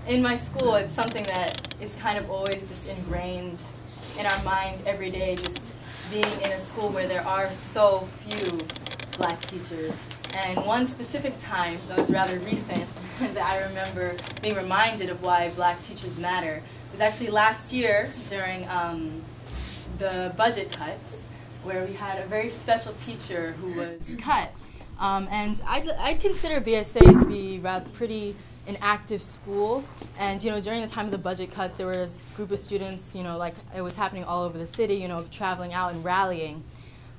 in my school, it's something that is kind of always just ingrained in our mind every day, just being in a school where there are so few black teachers. And one specific time that was rather recent that I remember being reminded of why black teachers matter was actually last year during the budget cuts, where we had a very special teacher who was cut. And I'd consider BSA to be rather pretty an active school. And during the time of the budget cuts, there was a group of students, like it was happening all over the city, traveling out and rallying.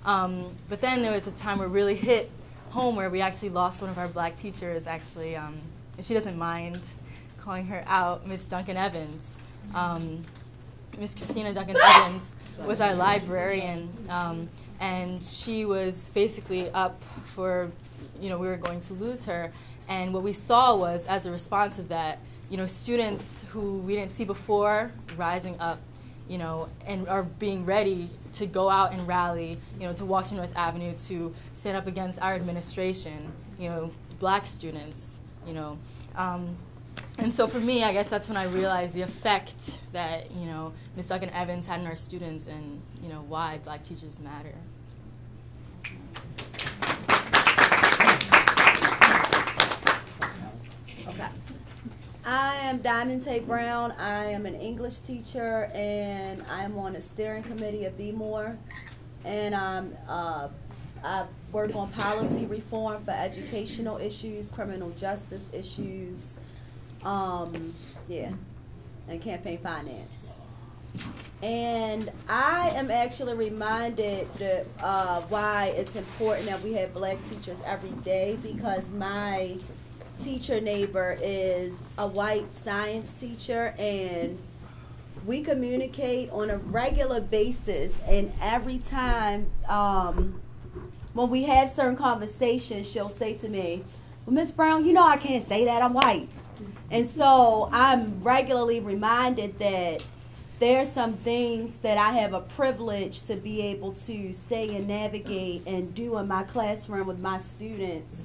But then there was a time where it really hit home, where we actually lost one of our black teachers, actually. If she doesn't mind calling her out, Miss Duncan Evans. Miss Christina Duncan Evans was our librarian, and she was basically up for, we were going to lose her. And what we saw was, as a response of that, students who we didn't see before rising up, and are being ready to go out and rally, to walk to North Avenue to stand up against our administration, black students, And so for me, I guess that's when I realized the effect that, Ms. Duncan Evans had on our students, and, why black teachers matter. Okay. I am Diamond Tay Brown. I am an English teacher, and I am on the steering committee of BMORE. And I work on policy reform for educational issues, criminal justice issues, and campaign finance. And I am actually reminded that, why it's important that we have black teachers every day, because my teacher neighbor is a white science teacher, and we communicate on a regular basis, and every time when we have certain conversations, she'll say to me, well, Ms. Brown, I can't say that, I'm white. And so I'm regularly reminded that there are some things that I have a privilege to be able to say and navigate and do in my classroom with my students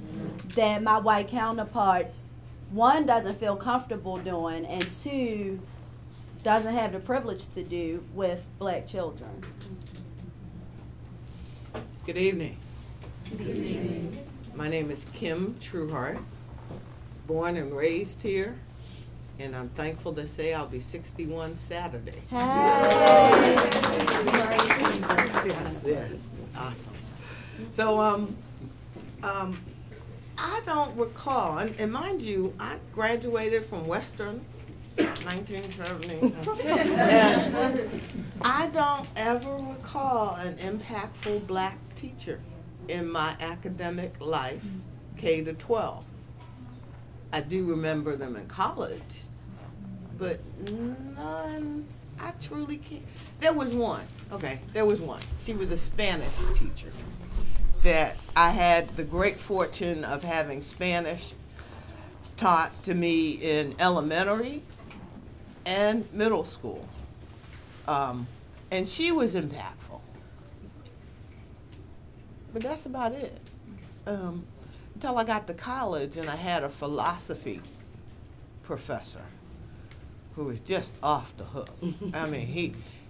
that my white counterpart, one, doesn't feel comfortable doing, and two, doesn't have the privilege to do with black children. Good evening. Good evening. My name is Kim Trueheart, born and raised here, and I'm thankful to say I'll be 61 Saturday. Hey! Yes, awesome. So, I don't recall, and mind you, I graduated from Western 1970. And I don't ever recall an impactful black teacher in my academic life, K to 12. I do remember them in college, but none, I truly can't. There was one, there was one. She was a Spanish teacher that I had the great fortune of having Spanish taught to me in elementary and middle school. And she was impactful. But that's about it. Until I got to college and I had a philosophy professor who was just off the hook. I mean,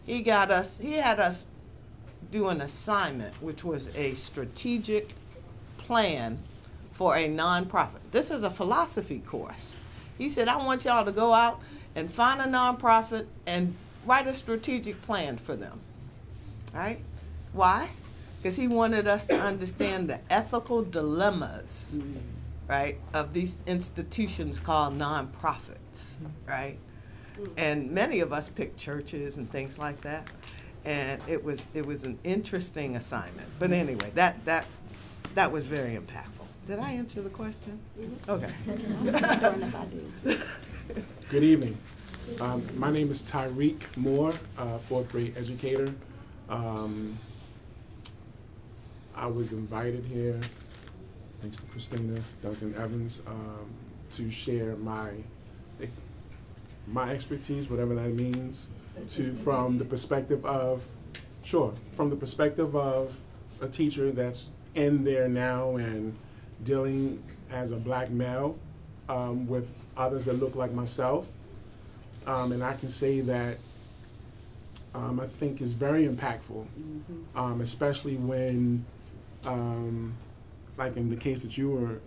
he had us do an assignment, which was a strategic plan for a nonprofit. This is a philosophy course. He said, I want y'all to go out and find a nonprofit and write a strategic plan for them. Right? Why? Because he wanted us to understand the ethical dilemmas, right, of these institutions called nonprofits, right? And many of us picked churches and things like that, and it was an interesting assignment. But anyway, that was very impactful. Did I answer the question? Okay. Good evening. My name is Tyreek Moore, fourth grade educator. I was invited here, thanks to Christina Duncan Evans, to share my expertise, whatever that means, from the perspective of a teacher that's in there now and dealing as a black male with others that look like myself, And I can say that I think is very impactful, especially when, like in the case that you were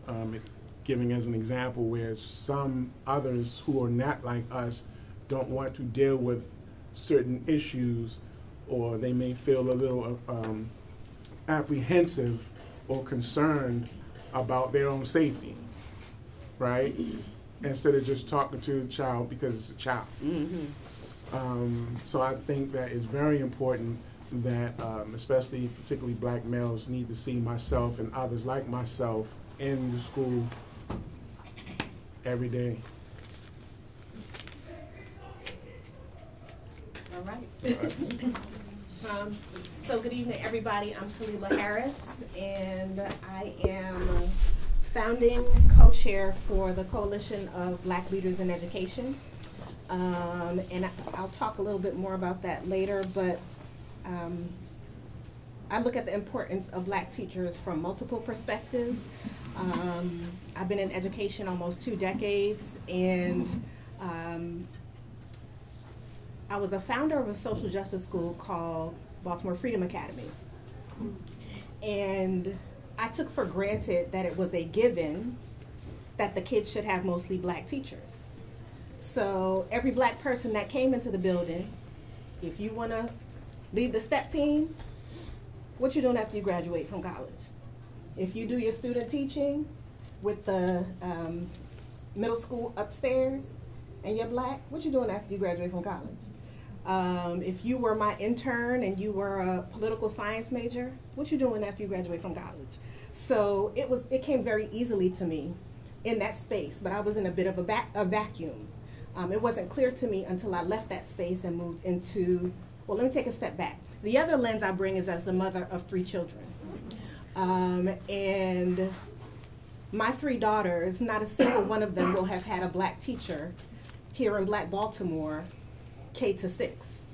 giving as an example, where some others who are not like us don't want to deal with certain issues, or they may feel a little apprehensive or concerned about their own safety, right? Instead of just talking to the child because it's a child. So I think that it's very important that, especially particularly black males, need to see myself and others like myself in the school every day. All right. So good evening, everybody. I'm Talila Harris, and I am founding co-chair for the Coalition of Black Leaders in Education. And I'll talk a little bit more about that later, but I look at the importance of black teachers from multiple perspectives. I've been in education almost 2 decades, and I was a founder of a social justice school called Baltimore Freedom Academy. And I took for granted that it was a given that the kids should have mostly black teachers. So every black person that came into the building, if you want to lead the STEP team, what you doing after you graduate from college? If you do your student teaching with the middle school upstairs and you're black, what you doing after you graduate from college? If you were my intern and you were a political science major, what you doing after you graduate from college? So it came very easily to me in that space, but I was in a bit of a vacuum. It wasn't clear to me until I left that space and moved into, well, let me take a step back. The other lens I bring is as the mother of 3 children. And my 3 daughters, not a single one of them will have had a black teacher here in Black Baltimore, K-6.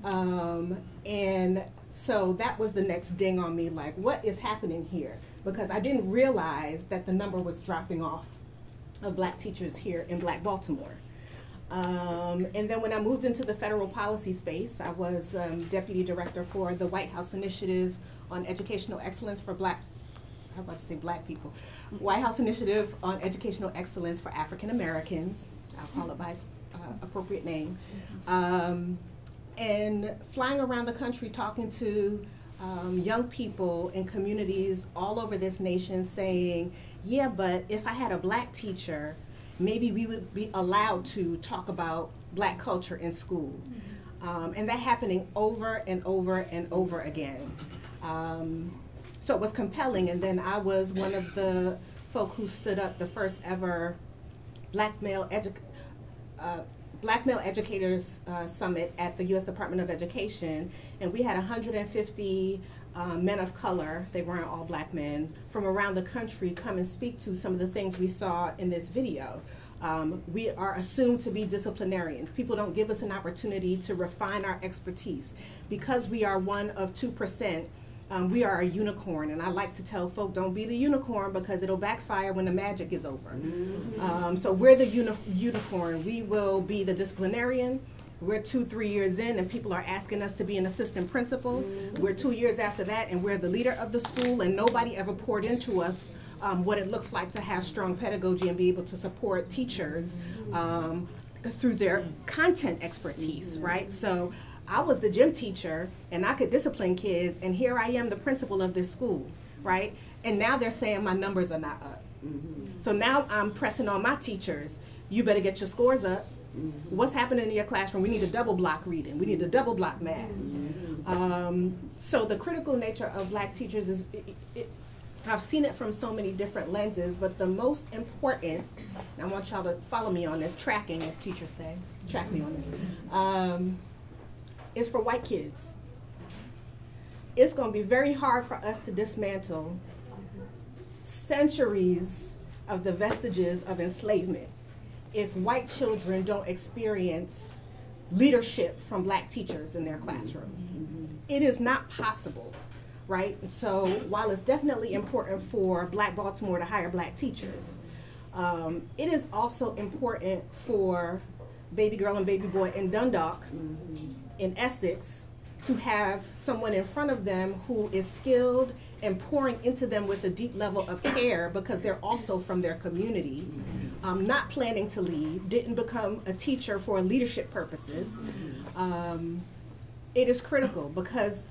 And so that was the next ding on me, like, what is happening here? Because I didn't realize that the number was dropping off of black teachers here in Black Baltimore. And then when I moved into the federal policy space, I was deputy director for the White House Initiative on Educational Excellence for Black people. White House Initiative on Educational Excellence for African Americans. I'll call it by its appropriate name. And flying around the country talking to young people in communities all over this nation saying, yeah, but if I had a black teacher, maybe we would be allowed to talk about black culture in school. And that happening over and over and over again. So it was compelling, and then I was one of the folk who stood up the first ever Black Male Educators Summit at the U.S. Department of Education, and we had 150 men of color, they weren't all black men, from around the country come and speak to some of the things we saw in this video. We are assumed to be disciplinarians. People don't give us an opportunity to refine our expertise. Because we are one of 2%, we are a unicorn, and I like to tell folk, don't be the unicorn because it'll backfire when the magic is over. So we're the unicorn. We will be the disciplinarian. We're 2-3 years in, and people are asking us to be an assistant principal. We're 2 years after that, and we're the leader of the school, and nobody ever poured into us what it looks like to have strong pedagogy and be able to support teachers through their content expertise, right? So I was the gym teacher, and I could discipline kids, and here I am, the principal of this school, right? And now they're saying my numbers are not up. So now I'm pressing on my teachers, you better get your scores up. What's happening in your classroom? We need a double block reading. We need a double block math. So the critical nature of black teachers is, I've seen it from so many different lenses, but the most important, and I want y'all to follow me on this, tracking, as teachers say, track me on this, is for white kids. It's going to be very hard for us to dismantle centuries of the vestiges of enslavement if white children don't experience leadership from black teachers in their classroom. It is not possible, right? So while it's definitely important for Black Baltimore to hire black teachers, it is also important for baby girl and baby boy in Dundalk, in Essex, to have someone in front of them who is skilled and pouring into them with a deep level of care because they're also from their community, not planning to leave, didn't become a teacher for leadership purposes. It is critical because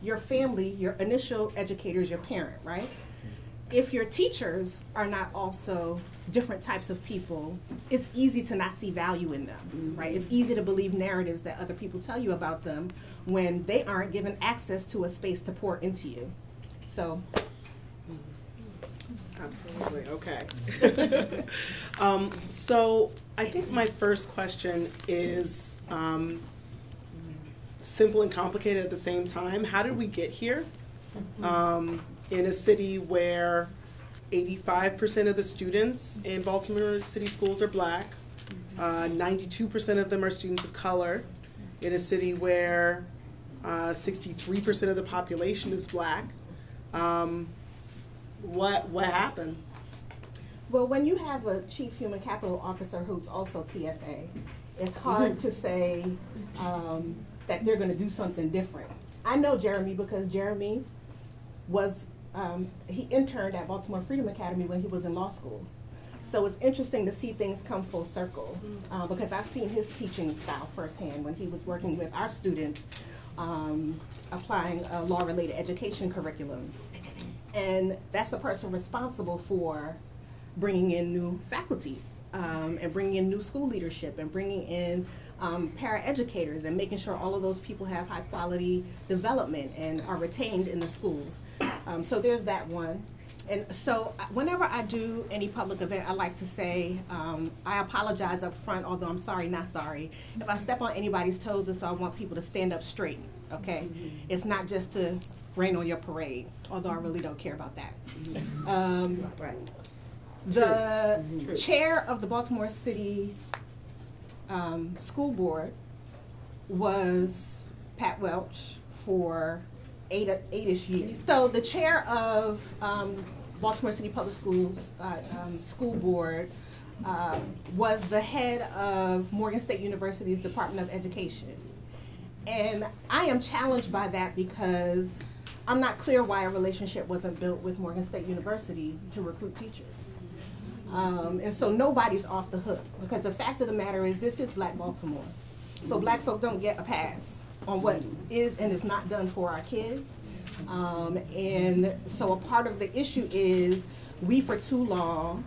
your family, your initial educator is your parent, right? If your teachers are not also different types of people, it's easy to not see value in them, right? It's easy to believe narratives that other people tell you about them when they aren't given access to a space to pour into you. So. Absolutely, okay. So I think my first question is simple and complicated at the same time. How did we get here? In a city where 85% of the students in Baltimore City schools are black, 92% of them are students of color, in a city where 63% of the population is black. What happened? Well, when you have a chief human capital officer who's also TFA, it's hard to say that they're going to do something different. I know Jeremy because Jeremy was, he interned at Baltimore Freedom Academy when he was in law school. So it's interesting to see things come full circle because I've seen his teaching style firsthand when he was working with our students applying a law-related education curriculum. And that's the person responsible for bringing in new faculty and bringing in new school leadership and bringing in paraeducators and making sure all of those people have high quality development and are retained in the schools. So there's that one. And so whenever I do any public event, I like to say, I apologize up front, although I'm sorry, not sorry. If I step on anybody's toes, and so I want people to stand up straight, okay? It's not just to rain on your parade, although I really don't care about that. The chair of the Baltimore City School Board was Pat Welch for eight-ish years. So the chair of Baltimore City Public Schools School Board was the head of Morgan State University's Department of Education. And I am challenged by that because I'm not clear why a relationship wasn't built with Morgan State University to recruit teachers. And so nobody's off the hook because the fact of the matter is this is Black Baltimore. So black folk don't get a pass on what is and is not done for our kids. And so a part of the issue is we for too long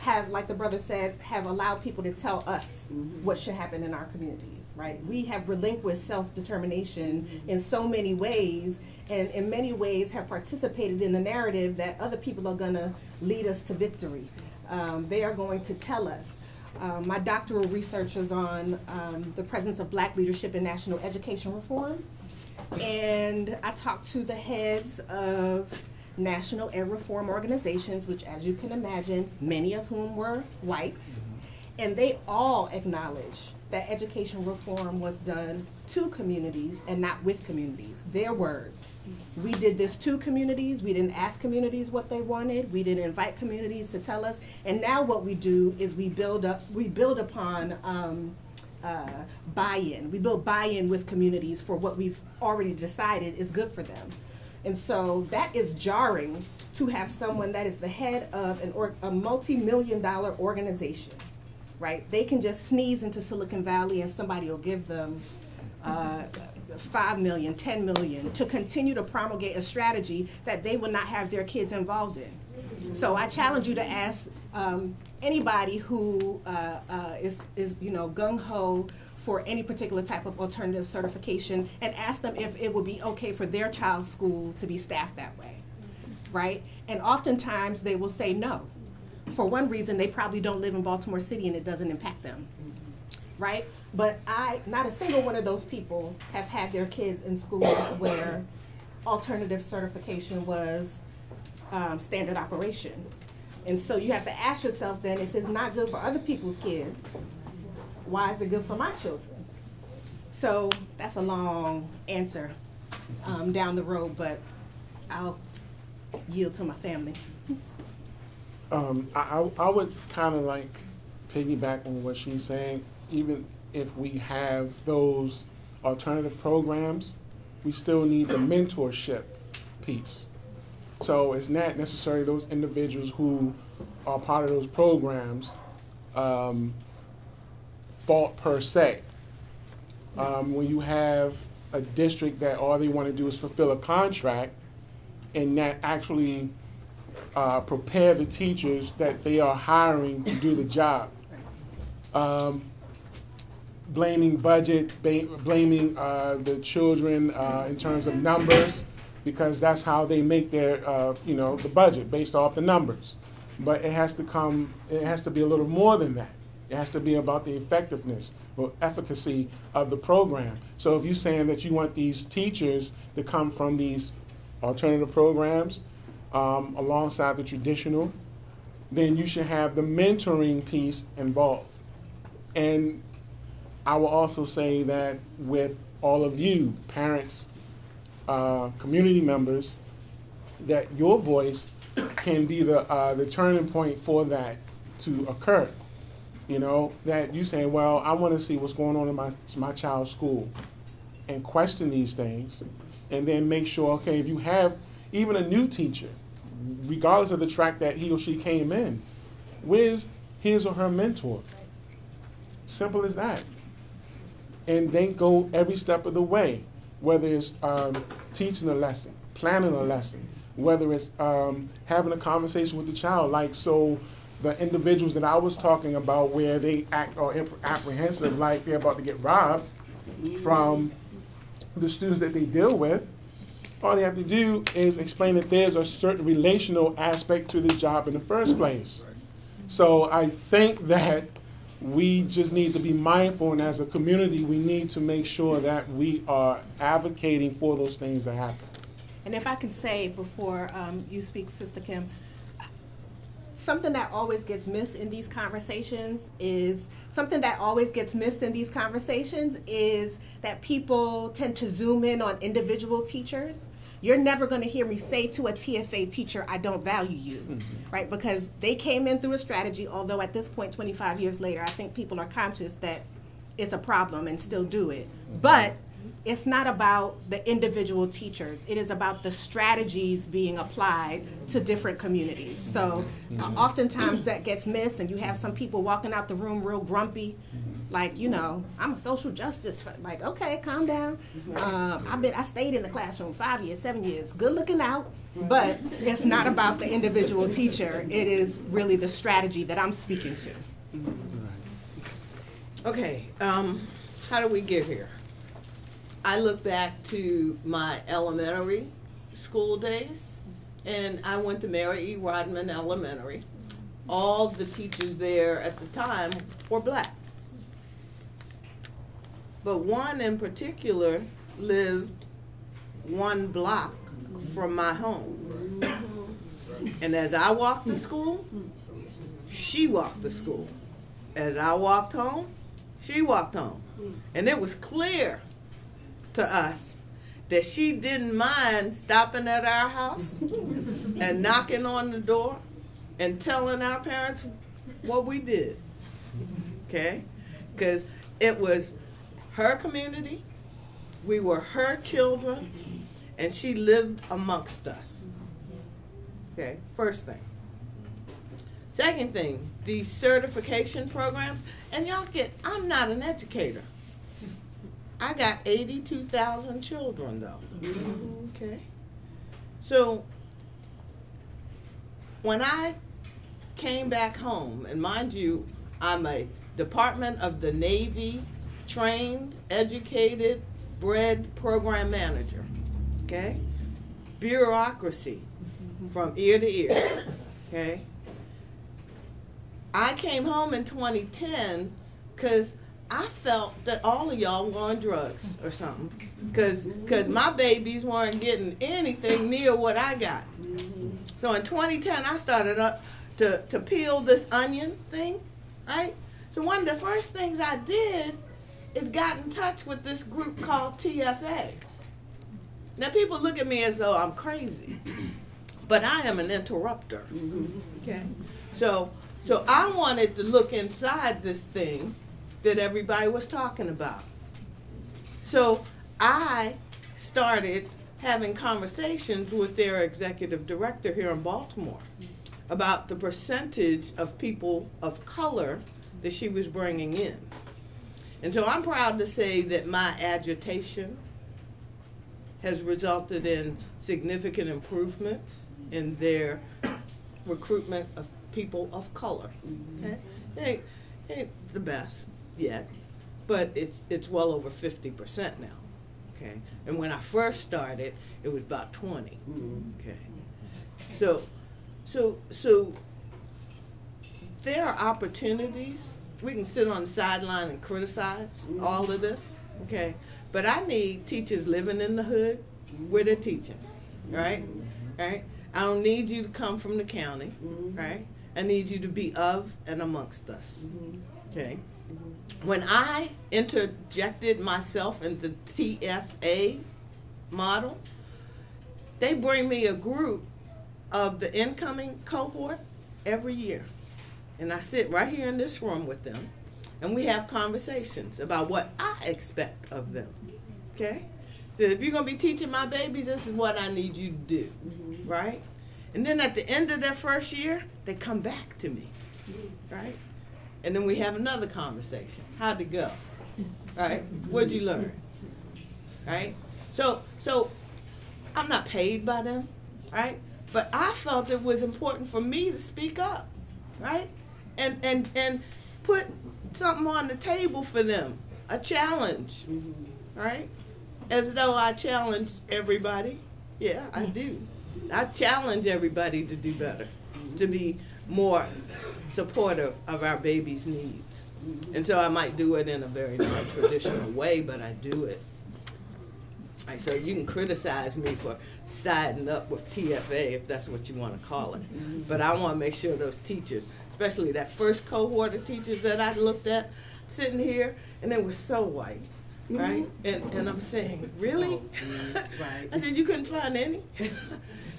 have, like the brother said, have allowed people to tell us what should happen in our communities, right? We have relinquished self-determination in so many ways, and in many ways have participated in the narrative that other people are gonna lead us to victory. They are going to tell us. My doctoral research is on the presence of black leadership in national education reform, and I talked to the heads of national ed reform organizations, which, as you can imagine, many of whom were white, and they all acknowledge that education reform was done to communities and not with communities. Their words. We did this to communities. We didn't ask communities what they wanted. We didn't invite communities to tell us. And now what we do is we build upon buy-in. We build buy-in with communities for what we've already decided is good for them. And so that is jarring to have someone that is the head of a multi-million-dollar organization, right? They can just sneeze into Silicon Valley and somebody will give them 5 million, 10 million to continue to promulgate a strategy that they will not have their kids involved in. So I challenge you to ask anybody who is gung-ho for any particular type of alternative certification and ask them if it would be okay for their child's school to be staffed that way, right? And oftentimes they will say no. For one reason, they probably don't live in Baltimore City and it doesn't impact them, right? But not a single one of those people have had their kids in schools where alternative certification was standard operation. And so you have to ask yourself then, if it's not good for other people's kids, why is it good for my children? So that's a long answer down the road, but I'll yield to my family. I would kind of like piggyback on what she's saying, even if we have those alternative programs, we still need the mentorship piece. So it's not necessarily those individuals who are part of those programs fault per se. When you have a district that all they want to do is fulfill a contract and not actually prepare the teachers that they are hiring to do the job. Blaming budget, blaming the children in terms of numbers, because that's how they make their, the budget based off the numbers. But it has to be a little more than that. It has to be about the effectiveness or efficacy of the program. So if you're saying that you want these teachers to come from these alternative programs alongside the traditional, then you should have the mentoring piece involved. And I will also say that with all of you, parents, community members, that your voice can be the turning point for that to occur. That you say, well, I want to see what's going on in my child's school and question these things, and then make sure, okay, if you have even a new teacher, regardless of the track that he or she came in, where's his or her mentor? Simple as that. And they go every step of the way, whether it's teaching a lesson, planning a lesson, whether it's having a conversation with the child. Like, so the individuals that I was talking about where they act or apprehensive like they're about to get robbed from the students that they deal with, all they have to do is explain that there's a certain relational aspect to the job in the first place. So I think that we just need to be mindful, and as a community, we need to make sure that we are advocating for those things to happen. And if I can say before you speak, Sister Kim, something that always gets missed in these conversations is that people tend to zoom in on individual teachers. You're never going to hear me say to a TFA teacher, I don't value you, right? Because they came in through a strategy, although at this point, 25 years later, I think people are conscious that it's a problem and still do it. But it's not about the individual teachers. It is about the strategies being applied to different communities. So oftentimes that gets missed, and you have some people walking out the room real grumpy, like, I'm a social justice, like, okay, calm down. I stayed in the classroom 5 years, 7 years, good looking out, but it's not about the individual teacher. It is really the strategy that I'm speaking to. Okay, how did we get here? I look back to my elementary school days, and I went to Mary E. Rodman Elementary. All the teachers there at the time were black. But one in particular lived one block from my home. And as I walked to school, she walked to school. As I walked home, she walked home. And it was clear to us that she didn't mind stopping at our house and knocking on the door and telling our parents what we did. Okay? Because it was her community, we were her children, and she lived amongst us. Okay, first thing. Second thing, these certification programs, and y'all I'm not an educator. I got 82,000 children though, okay? So when I came back home, and mind you, I'm a Department of the Navy trained, educated, bred program manager, okay? Bureaucracy from ear to ear, okay? I came home in 2010 because I felt that all of y'all were on drugs or something, because my babies weren't getting anything near what I got. So in 2010, I started up to peel this onion thing, right? So one of the first things I did is got in touch with this group called TFA. Now people look at me as though I'm crazy, but I am an interrupter, okay? So So I wanted to look inside this thing that everybody was talking about. So I started having conversations with their executive director here in Baltimore about the percentage of people of color that she was bringing in. And so I'm proud to say that my agitation has resulted in significant improvements in their recruitment of people of color. Okay? It ain't the best yet, but it's well over 50% now. Okay? And when I first started, it was about 20. Okay? So there are opportunities. We can sit on the sideline and criticize all of this, okay? But I need teachers living in the hood where they're teaching, right? Right? I don't need you to come from the county, right? I need you to be of and amongst us, okay? When I interjected myself in the TFA model, they bring me a group of the incoming cohort every year. And I sit right here in this room with them, and we have conversations about what I expect of them, okay? So if you're going to be teaching my babies, this is what I need you to do, right? And then at the end of their first year, they come back to me, right? And then we have another conversation. How'd it go, right? What'd you learn, right? So I'm not paid by them, right? But I felt it was important for me to speak up, right? And put something on the table for them, a challenge, right? As though I challenge everybody. Yeah, I do. I challenge everybody to do better, to be more supportive of our babies' needs. And so I might do it in a very non-traditional way, but I do it. Right, so you can criticize me for siding up with TFA, if that's what you want to call it. But I want to make sure those teachers, especially that first cohort of teachers that I looked at, sitting here, and they were so white, right? And I'm saying, really? Right. I said, you couldn't find any?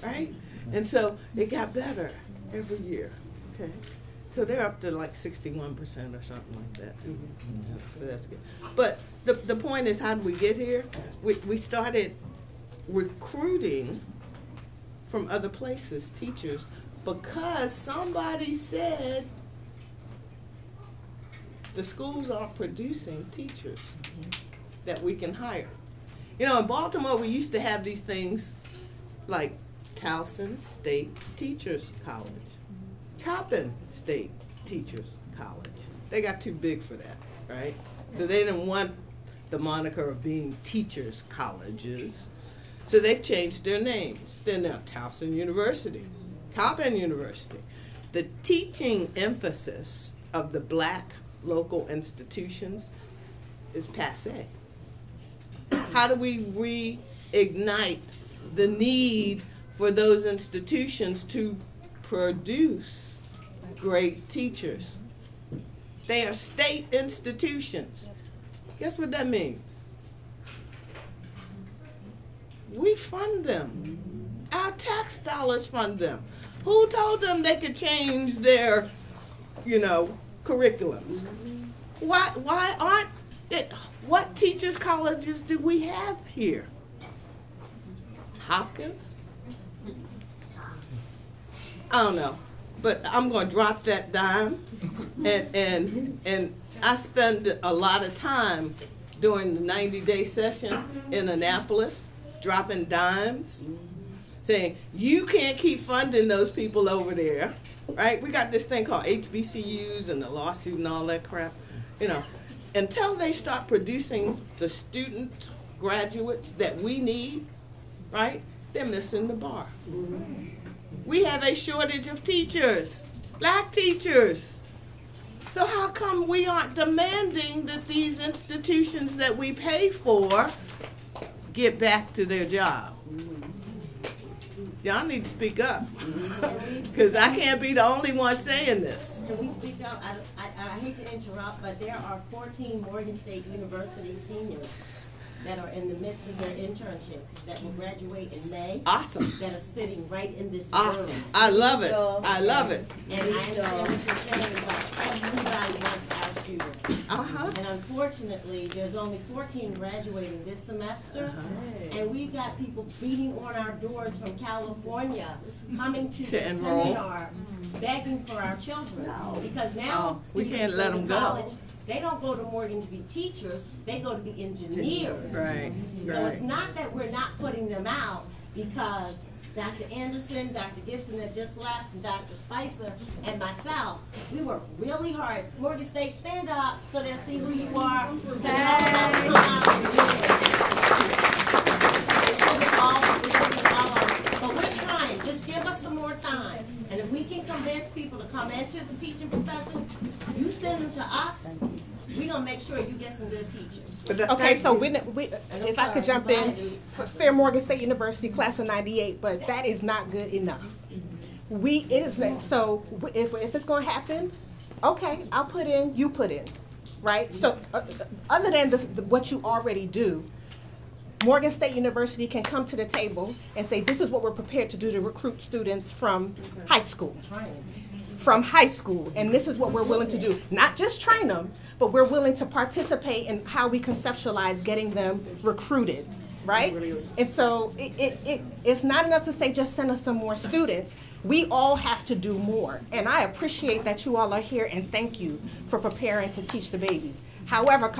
Right? And so it got better every year, okay? So they're up to like 61% or something like that. So that's good. But the point is, how did we get here? We started recruiting from other places, teachers, because somebody said the schools aren't producing teachers that we can hire. You know, in Baltimore, we used to have these things like Towson State Teachers College, Coppin State Teachers College. They got too big for that, right? So they didn't want the moniker of being teachers' colleges. So they've changed their names. They're now Towson University, Carbone University. The teaching emphasis of the black local institutions is passé. How do we reignite the need for those institutions to produce great teachers? They are state institutions. Guess what that means? We fund them. Our tax dollars fund them. Who told them they could change their, curriculums? Why aren't it? What teachers' colleges do we have here? Hopkins? I don't know, but I'm going to drop that dime, and I spend a lot of time during the 90-day session in Annapolis, dropping dimes, saying, you can't keep funding those people over there, right? We got this thing called HBCUs and the lawsuit and all that crap, Until they start producing the student graduates that we need, right? They're missing the bar. We have a shortage of teachers, black teachers. So how come we aren't demanding that these institutions that we pay for get back to their job? Y'all need to speak up, because I can't be the only one saying this. Can we speak up? I hate to interrupt, but there are 14 Morgan State University seniors that are in the midst of their internships that will graduate in May. Awesome. That are sitting right in this Awesome. room. I love it. I love it. And I understand what you're saying about everybody wants our students. Uh-huh. And unfortunately, there's only 14 graduating this semester. And we've got people beating on our doors from California, coming to the enroll. seminar, begging for our children. Because now we can't let them go. college, they don't go to Morgan to be teachers, they go to be engineers. Right, So right. it's not that we're not putting them out, because Dr. Anderson, Dr. Gibson that just left, and Dr. Spicer, and myself, we work really hard. Morgan State, stand up so they'll see who you are. But we're trying. Just give us some more time. And if we can convince people to come into the teaching profession, you send them to us, we're going to make sure you get some good teachers. Okay, so if I could jump in, Fair Morgan State University, class of '98, but that is not good enough. So if it's going to happen, okay, I'll put in, you put in, right? So other than what you already do, Morgan State University can come to the table and say, this is what we're prepared to do to recruit students from high school. And this is what we're willing to do. Not just train them, but we're willing to participate in how we conceptualize getting them recruited, right? And so it's not enough to say just send us some more students. We all have to do more. And I appreciate that you all are here, and thank you for preparing to teach the babies. However,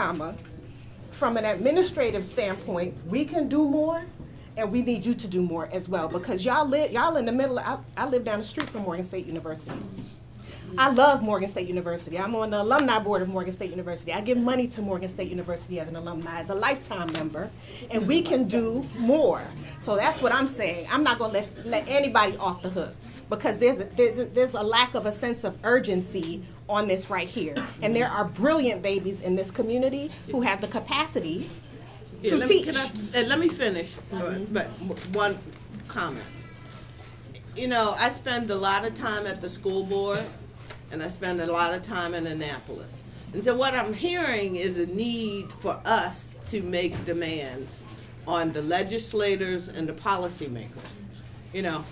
from an administrative standpoint, we can do more, and we need you to do more as well, because y'all in the middle. I live down the street from Morgan State University. I love Morgan State University. I'm on the alumni board of Morgan State University. I give money to Morgan State University as an alumni, as a lifetime member, and we can do more. So that's what I'm saying. I'm not going to let anybody off the hook, because there's a lack of a sense of urgency on this right here. And there are brilliant babies in this community who have the capacity to teach. Let me finish, but one comment. You know, I spend a lot of time at the school board, and I spend a lot of time in Annapolis. And so what I'm hearing is a need for us to make demands on the legislators and the policymakers. You know,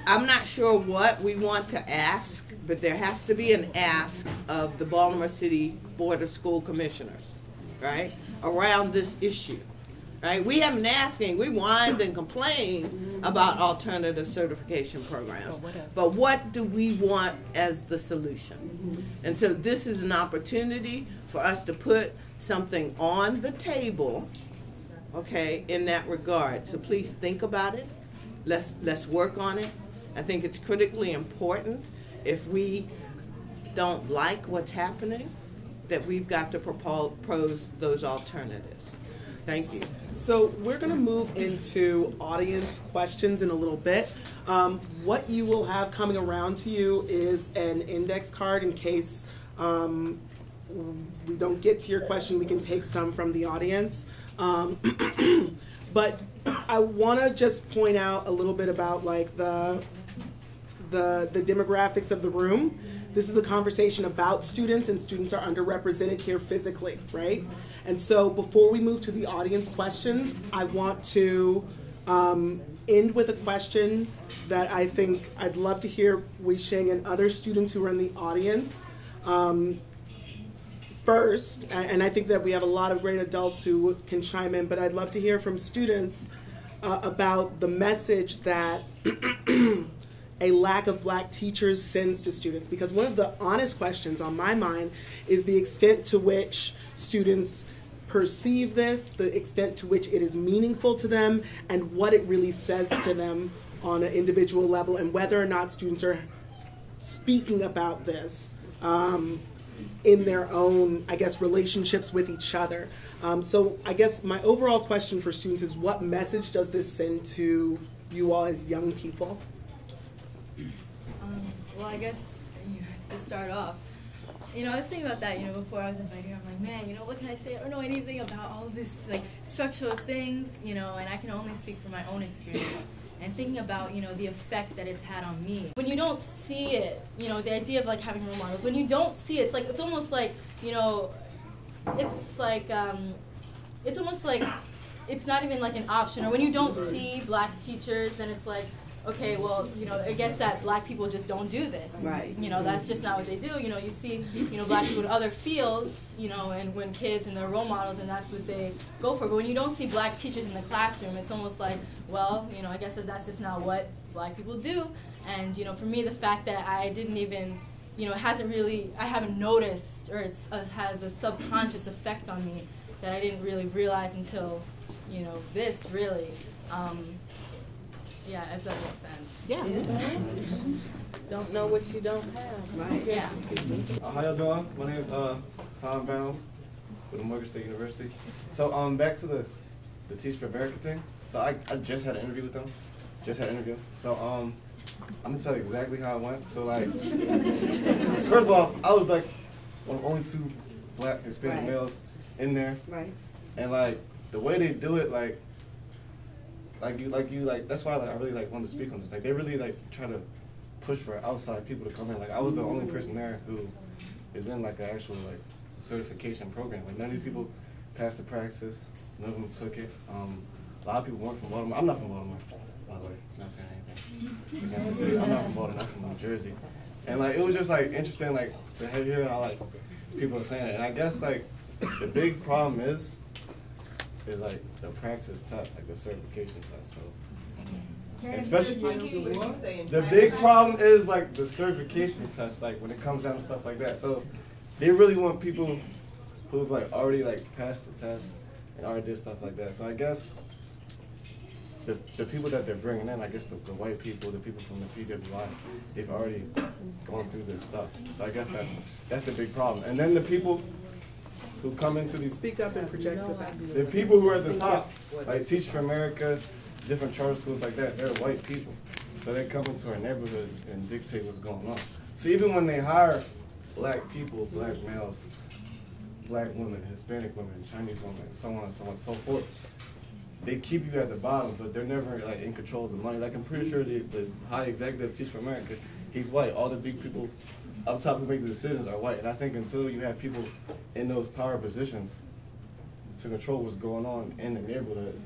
I'm not sure what we want to ask, but there has to be an ask of the Baltimore City Board of School Commissioners, right, around this issue. Right? We haven't been asking, we whined and complained about alternative certification programs. But what do we want as the solution? And so this is an opportunity for us to put something on the table, okay, in that regard. So please think about it. Let's work on it. I think it's critically important, if we don't like what's happening, that we've got to propose those alternatives. Thank you. So we're going to move into audience questions in a little bit. What you will have coming around to you is an index card in case we don't get to your question. We can take some from the audience. But I want to just point out a little bit about like the demographics of the room. This is a conversation about students, and students are underrepresented here physically, right? And so before we move to the audience questions, I want to end with a question that I think I'd love to hear Wei-Sheng and other students who are in the audience first, and I think that we have a lot of great adults who can chime in, but I'd love to hear from students about the message that a lack of black teachers sends to students. Because one of the honest questions on my mind is the extent to which students perceive this, the extent to which it is meaningful to them, and what it really says to them on an individual level, and whether or not students are speaking about this in their own, I guess, relationships with each other. So I guess my overall question for students is, what message does this send to you all as young people? Well, I guess, to start off, I was thinking about that, before I was invited here. I'm like, man, what can I say? I don't know anything about all of this, like, structural things, and I can only speak from my own experience. And thinking about, the effect that it's had on me. When you don't see it, the idea of, like, having role models, when you don't see it, it's almost like, it's like, it's almost like it's not even like an option. Or when you don't see black teachers, then it's like, okay, well, you know, I guess that black people just don't do this. Right. You know, that's just not what they do. You know, you see, you know, black people in other fields, you know, and when kids and their role models, and that's what they go for. But when you don't see black teachers in the classroom, it's almost like, well, you know, I guess that's just not what black people do. And, you know, for me, the fact that I didn't even, you know, I haven't noticed, or it has a subconscious effect on me that I didn't really realize until, you know, this really. Yeah, if that makes sense. Yeah. Don't know what you don't have. Right. Yeah. How y'all doing? My name is Tom Brown with Morgan State University. So back to the Teach for America thing. So I just had an interview with them. So I'm gonna tell you exactly how it went. So like, first of all, I was like one of only 2 black Hispanic males in there. Right. And like the way they do it, like that's why I really like wanted to speak on this. Like they really like try to push for outside people to come in. Like I was the only person there who is in like an actual like certification program. Like none of these people passed the praxis. None of them took it. A lot of people weren't from Baltimore. I'm not from Baltimore, by the way. I'm not saying anything. I'm not from Baltimore. I'm from New Jersey. And like it was just like interesting like to hear how like people are saying it. And I guess like the big problem is like the practice test, like the certification test. So, especially the big problem is like the certification test, like when it comes down to stuff like that. So, they really want people who've like already like passed the test and already did stuff like that. So I guess the people that they're bringing in, I guess the white people, the people from the PWI, they've already gone through this stuff. So I guess that's the big problem. And then the people who come into these... Speak up and project it back. The people who are at the top, like Teach for America, different charter schools like that, they're white people. So they come into our neighborhoods and dictate what's going on. So even when they hire black people, black males, black women, Hispanic women, Chinese women, so on and so on and so forth, they keep you at the bottom, but they're never like in control of the money. Like I'm pretty sure the high executive of Teach for America, he's white. All the big people up top who make the decisions are white. And I think until you have people in those power positions to control what's going on in the neighborhood,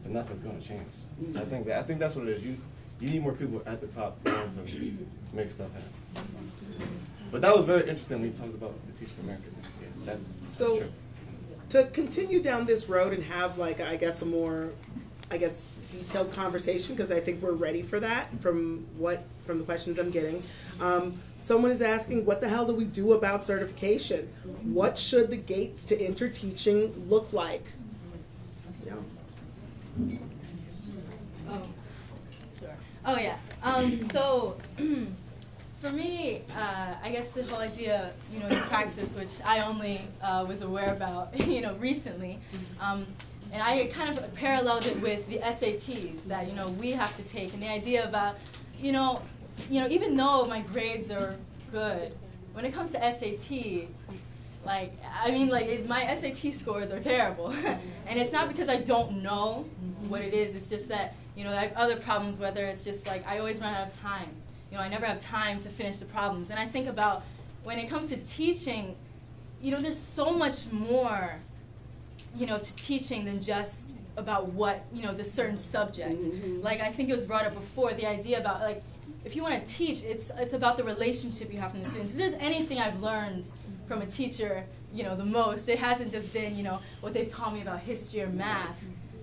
then nothing's going to change. So I think that's what it is. You need more people at the top to make stuff happen. But that was very interesting when you talked about the Teach for America. Yeah, that's true. To continue down this road and have like I guess a more detailed conversation, because I think we're ready for that from the questions I'm getting. Someone is asking, what the hell do we do about certification? What should the gates to enter teaching look like? Yeah. Oh yeah. So for me, I guess the whole idea, the praxis, which I only was aware about, recently, and I kind of paralleled it with the SATs that we have to take, and the idea about, even though my grades are good, when it comes to SAT, my SAT scores are terrible, and it's not because I don't know what it is. It's just that I have other problems. Whether it's just like I always run out of time. I never have time to finish the problems. And I think about when it comes to teaching, there's so much more, to teaching than just about what, the certain subject. Mm-hmm. Like I think it was brought up before, the idea about if you want to teach, it's about the relationship you have with the students. If there's anything I've learned from a teacher, the most, it hasn't just been, what they've taught me about history or math.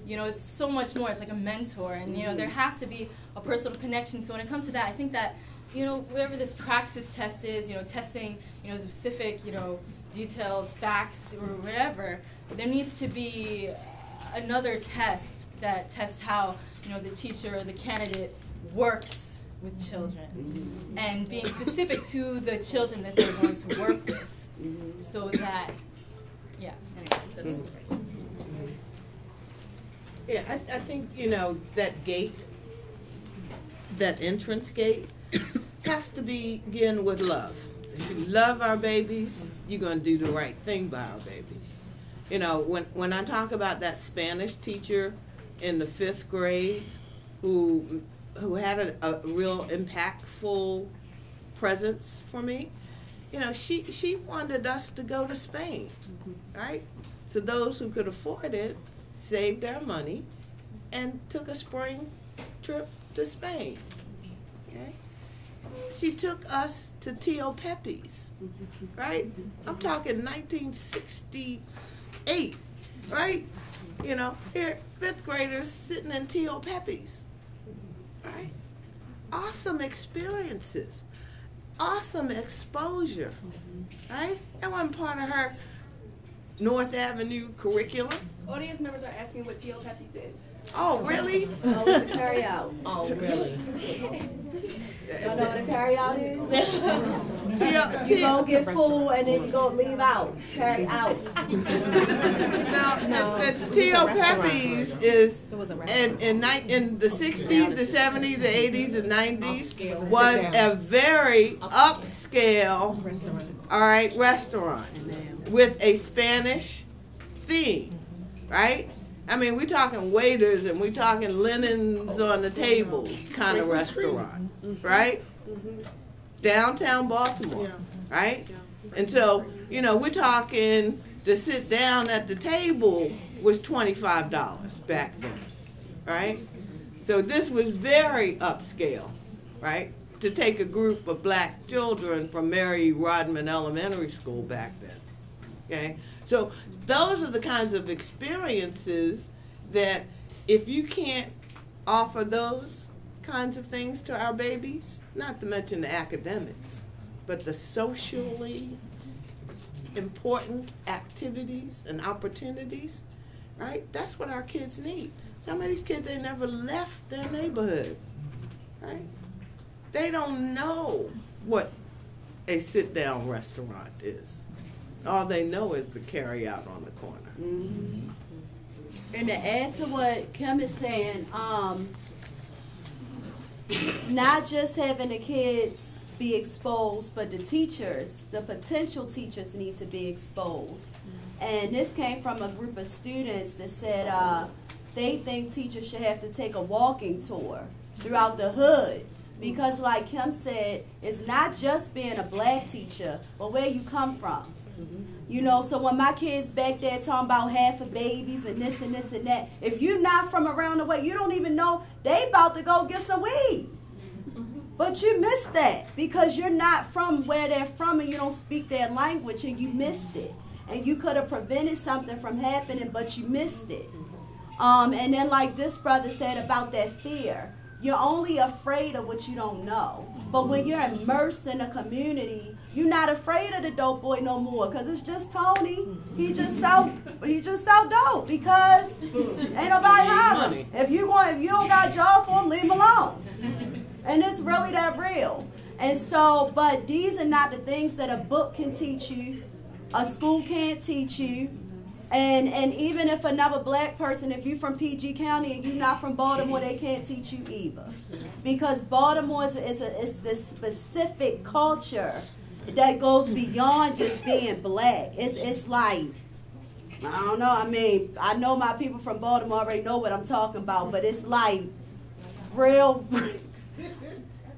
It's so much more. It's like a mentor, and there has to be a personal connection. So when it comes to that, I think that whatever this praxis test is, testing the specific details, facts, or whatever, there needs to be another test that tests how the teacher or the candidate works with children, and being specific to the children that they're going to work with, so that anyway, that's great. Yeah, I think, that gate, that entrance gate, has to begin with love. If you love our babies, you're going to do the right thing by our babies. When I talk about that Spanish teacher in the 5th grade who had a real impactful presence for me, she wanted us to go to Spain, right? So those who could afford it saved their money and took a spring trip to Spain. Okay? She took us to Tio Pepe's, right? I'm talking 1968, right? You know, here, 5th graders sitting in Tio Pepe's, right? Awesome experiences, awesome exposure, right? That wasn't part of her North Avenue curriculum. Audience members are asking what Tio Pepe's is. Oh, really? Oh, it's a carry out. Oh, really? You know what a carry out is? You Tio, go get food and then you go leave out. Carry out. Now, the Tio Pepe's is in the 60s, the 70s, the 80s, the 90s was a very upscale restaurant with a Spanish theme, right? I mean, we're talking waiters and we're talking linens on the table kind of restaurant, right? Downtown Baltimore, right? And so, you know, we're talking to sit down at the table was $25 back then, right? So this was very upscale, right? To take a group of black children from Mary Rodman Elementary School back then, okay? So those are the kinds of experiences that if you can't offer those kinds of things to our babies, not to mention the academics, but the socially important activities and opportunities, right? That's what our kids need. Some of these kids, they never left their neighborhood, right? They don't know what a sit-down restaurant is. All they know is the carry out on the corner. Mm-hmm. And to add to what Kim is saying, not just having the kids be exposed, but the teachers, the potential teachers need to be exposed. And this came from a group of students that said they think teachers should have to take a walking tour throughout the hood. Because like Kim said, it's not just being a black teacher, but where you come from. You know, so when my kids back there talking about half of babies and this and this and that, if you're not from around the way, you don't even know they about to go get some weed. But you missed that because you're not from where they're from and you don't speak their language and you missed it. And you could have prevented something from happening, but you missed it. And then like this brother said about that fear, you're only afraid of what you don't know. But when you're immersed in a community, you're not afraid of the dope boy no more because it's just Tony. He just sell dope because ain't nobody hiring. If you don't got a job for him, leave him alone. And it's really that real. And so, but these are not the things that a book can teach you, a school can't teach you. And even if another black person, if you're from PG County and you're not from Baltimore, they can't teach you either. Because Baltimore is this specific culture that goes beyond just being black. It's like, I don't know, I mean, I know my people from Baltimore already know what I'm talking about, but it's like real.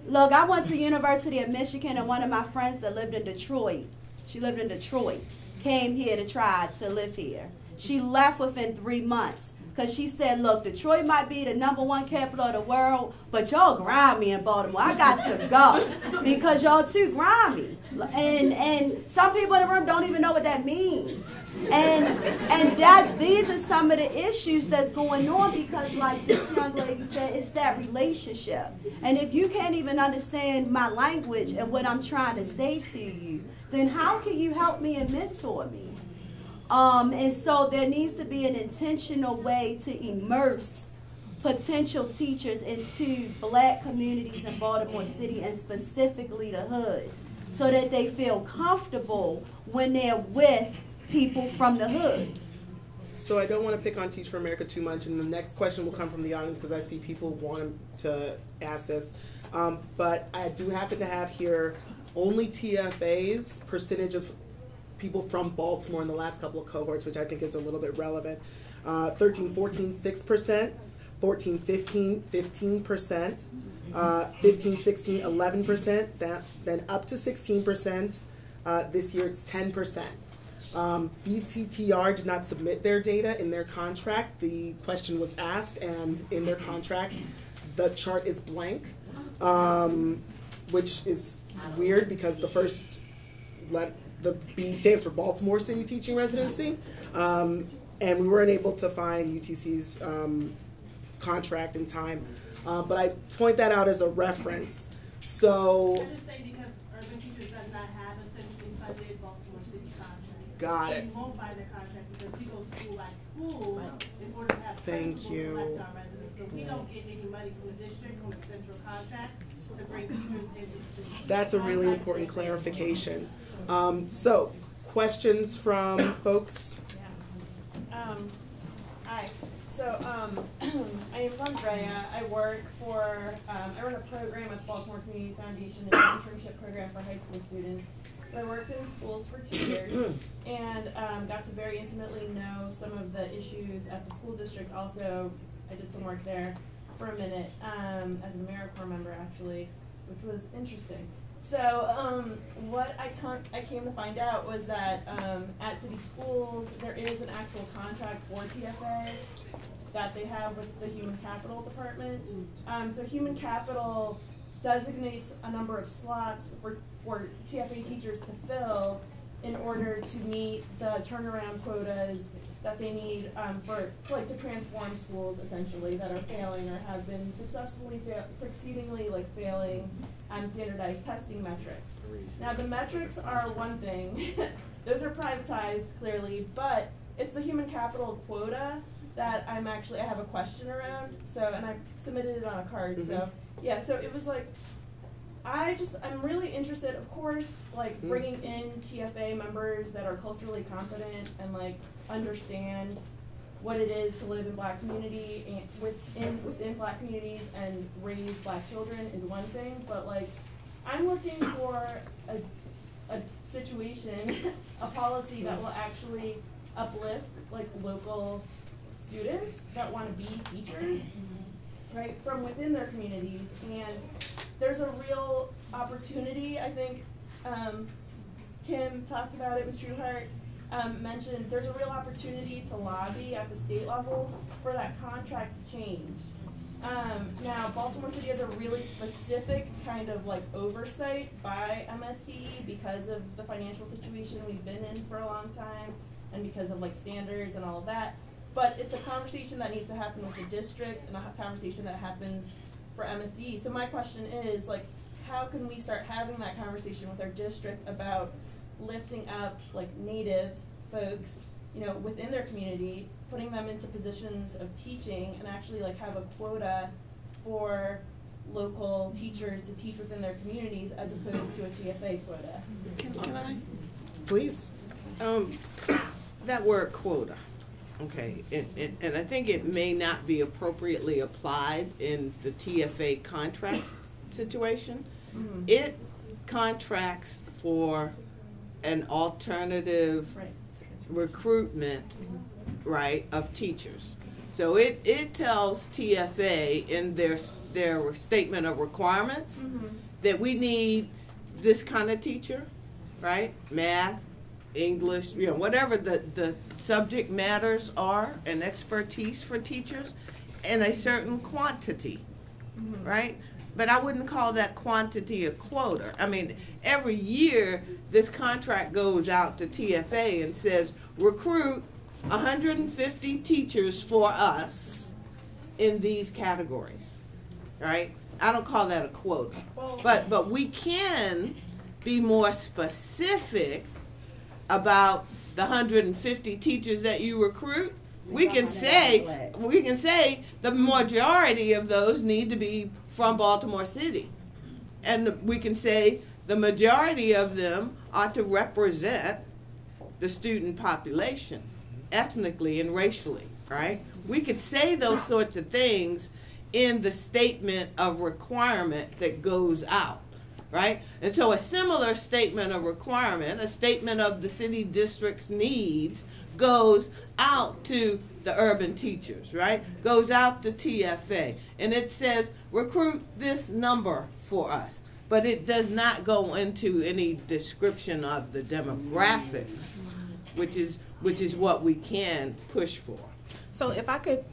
Look, I went to University of Michigan and one of my friends that lived in Detroit, she lived in Detroit, came here to try to live here. She left within 3 months because she said, look, Detroit might be the #1 capital of the world, but y'all grimy in Baltimore. I got to go because y'all too grimy. And some people in the room don't even know what that means. And that these are some of the issues that's going on because like this young lady said, it's that relationship. And if you can't even understand my language and what I'm trying to say to you, then how can you help me and mentor me? And so there needs to be an intentional way to immerse potential teachers into black communities in Baltimore City and specifically the hood so that they feel comfortable when they're with people from the hood. So I don't want to pick on Teach for America too much, and the next question will come from the audience because I see people want to ask this. But I do happen to have here only TFA's percentage of people from Baltimore in the last couple of cohorts, which I think is a little bit relevant. 13, 14, 6%, 14, 15, 15%, 15, 16, 11%, then up to 16%. This year it's 10%. BCTR did not submit their data in their contract. The question was asked, and in their contract, the chart is blank, which is weird because the first the B stands for Baltimore City Teaching Residency, and we weren't able to find UTC's contract in time. But I point that out as a reference. So. I just say because Urban Teachers does not have a centrally funded Baltimore City contract. Got it. You won't find the contract because we go school by school in order to have Thank you. select our residents. So we don't get any money from the district on a central contract to bring teachers into the city. That's a really important clarification. So, questions from folks? Hi. So, I am Andrea. I work for, I run a program at the Baltimore Community Foundation, an internship program for high school students. I worked in schools for 2 years and got to very intimately know some of the issues at the school district. Also, I did some work there for a minute as an AmeriCorps member, actually, which was interesting. So what I came to find out was that at city schools, there is an actual contract for TFA that they have with the Human Capital Department. So Human Capital designates a number of slots for TFA teachers to fill in order to meet the turnaround quotas that they need to transform schools essentially that are failing or have been succeedingly failing standardized testing metrics. Now the metrics are one thing; those are privatized clearly, but it's the human capital quota that I have a question around. So, and I submitted it on a card. Mm-hmm. So yeah, so it was I'm really interested, of course, bringing in TFA members that are culturally competent and understand what it is to live in Black community and within Black communities and raise Black children is one thing, but I'm looking for a situation, a policy that will actually uplift local students that want to be teachers, right, from within their communities. And there's a real opportunity, I think, Kim talked about it, Ms. Trueheart mentioned, there's a real opportunity to lobby at the state level for that contract to change. Now, Baltimore City has a really specific kind of oversight by MSD because of the financial situation we've been in for a long time and because of standards and all of that. But it's a conversation that needs to happen with the district and a conversation that happens for MSD. So my question is, how can we start having that conversation with our district about lifting up Native folks, within their community, putting them into positions of teaching, and actually have a quota for local teachers to teach within their communities as opposed to a TFA quota? Can I? Please. That word quota. Okay, and I think it may not be appropriately applied in the TFA contract situation. Mm-hmm. It contracts for an alternative recruitment, right, of teachers. So it tells TFA in their statement of requirements mm-hmm. that we need this kind of teacher, right? Math, English, whatever the subject matters are and expertise for teachers, in a certain quantity, mm-hmm. right? But I wouldn't call that quantity a quota. I mean, every year this contract goes out to TFA and says, recruit 150 teachers for us in these categories, right? I don't call that a quota. But we can be more specific about the 150 teachers that you recruit. We can say the majority of those need to be from Baltimore City. And we can say the majority of them ought to represent the student population, ethnically and racially, right? We could say those sorts of things in the statement of requirement that goes out, right? And so a similar statement of requirement, a statement of the city district's needs, goes out to the urban teachers, right? Goes out to TFA. And it says, recruit this number for us. But it does not go into any description of the demographics which is what we can push for. So if I could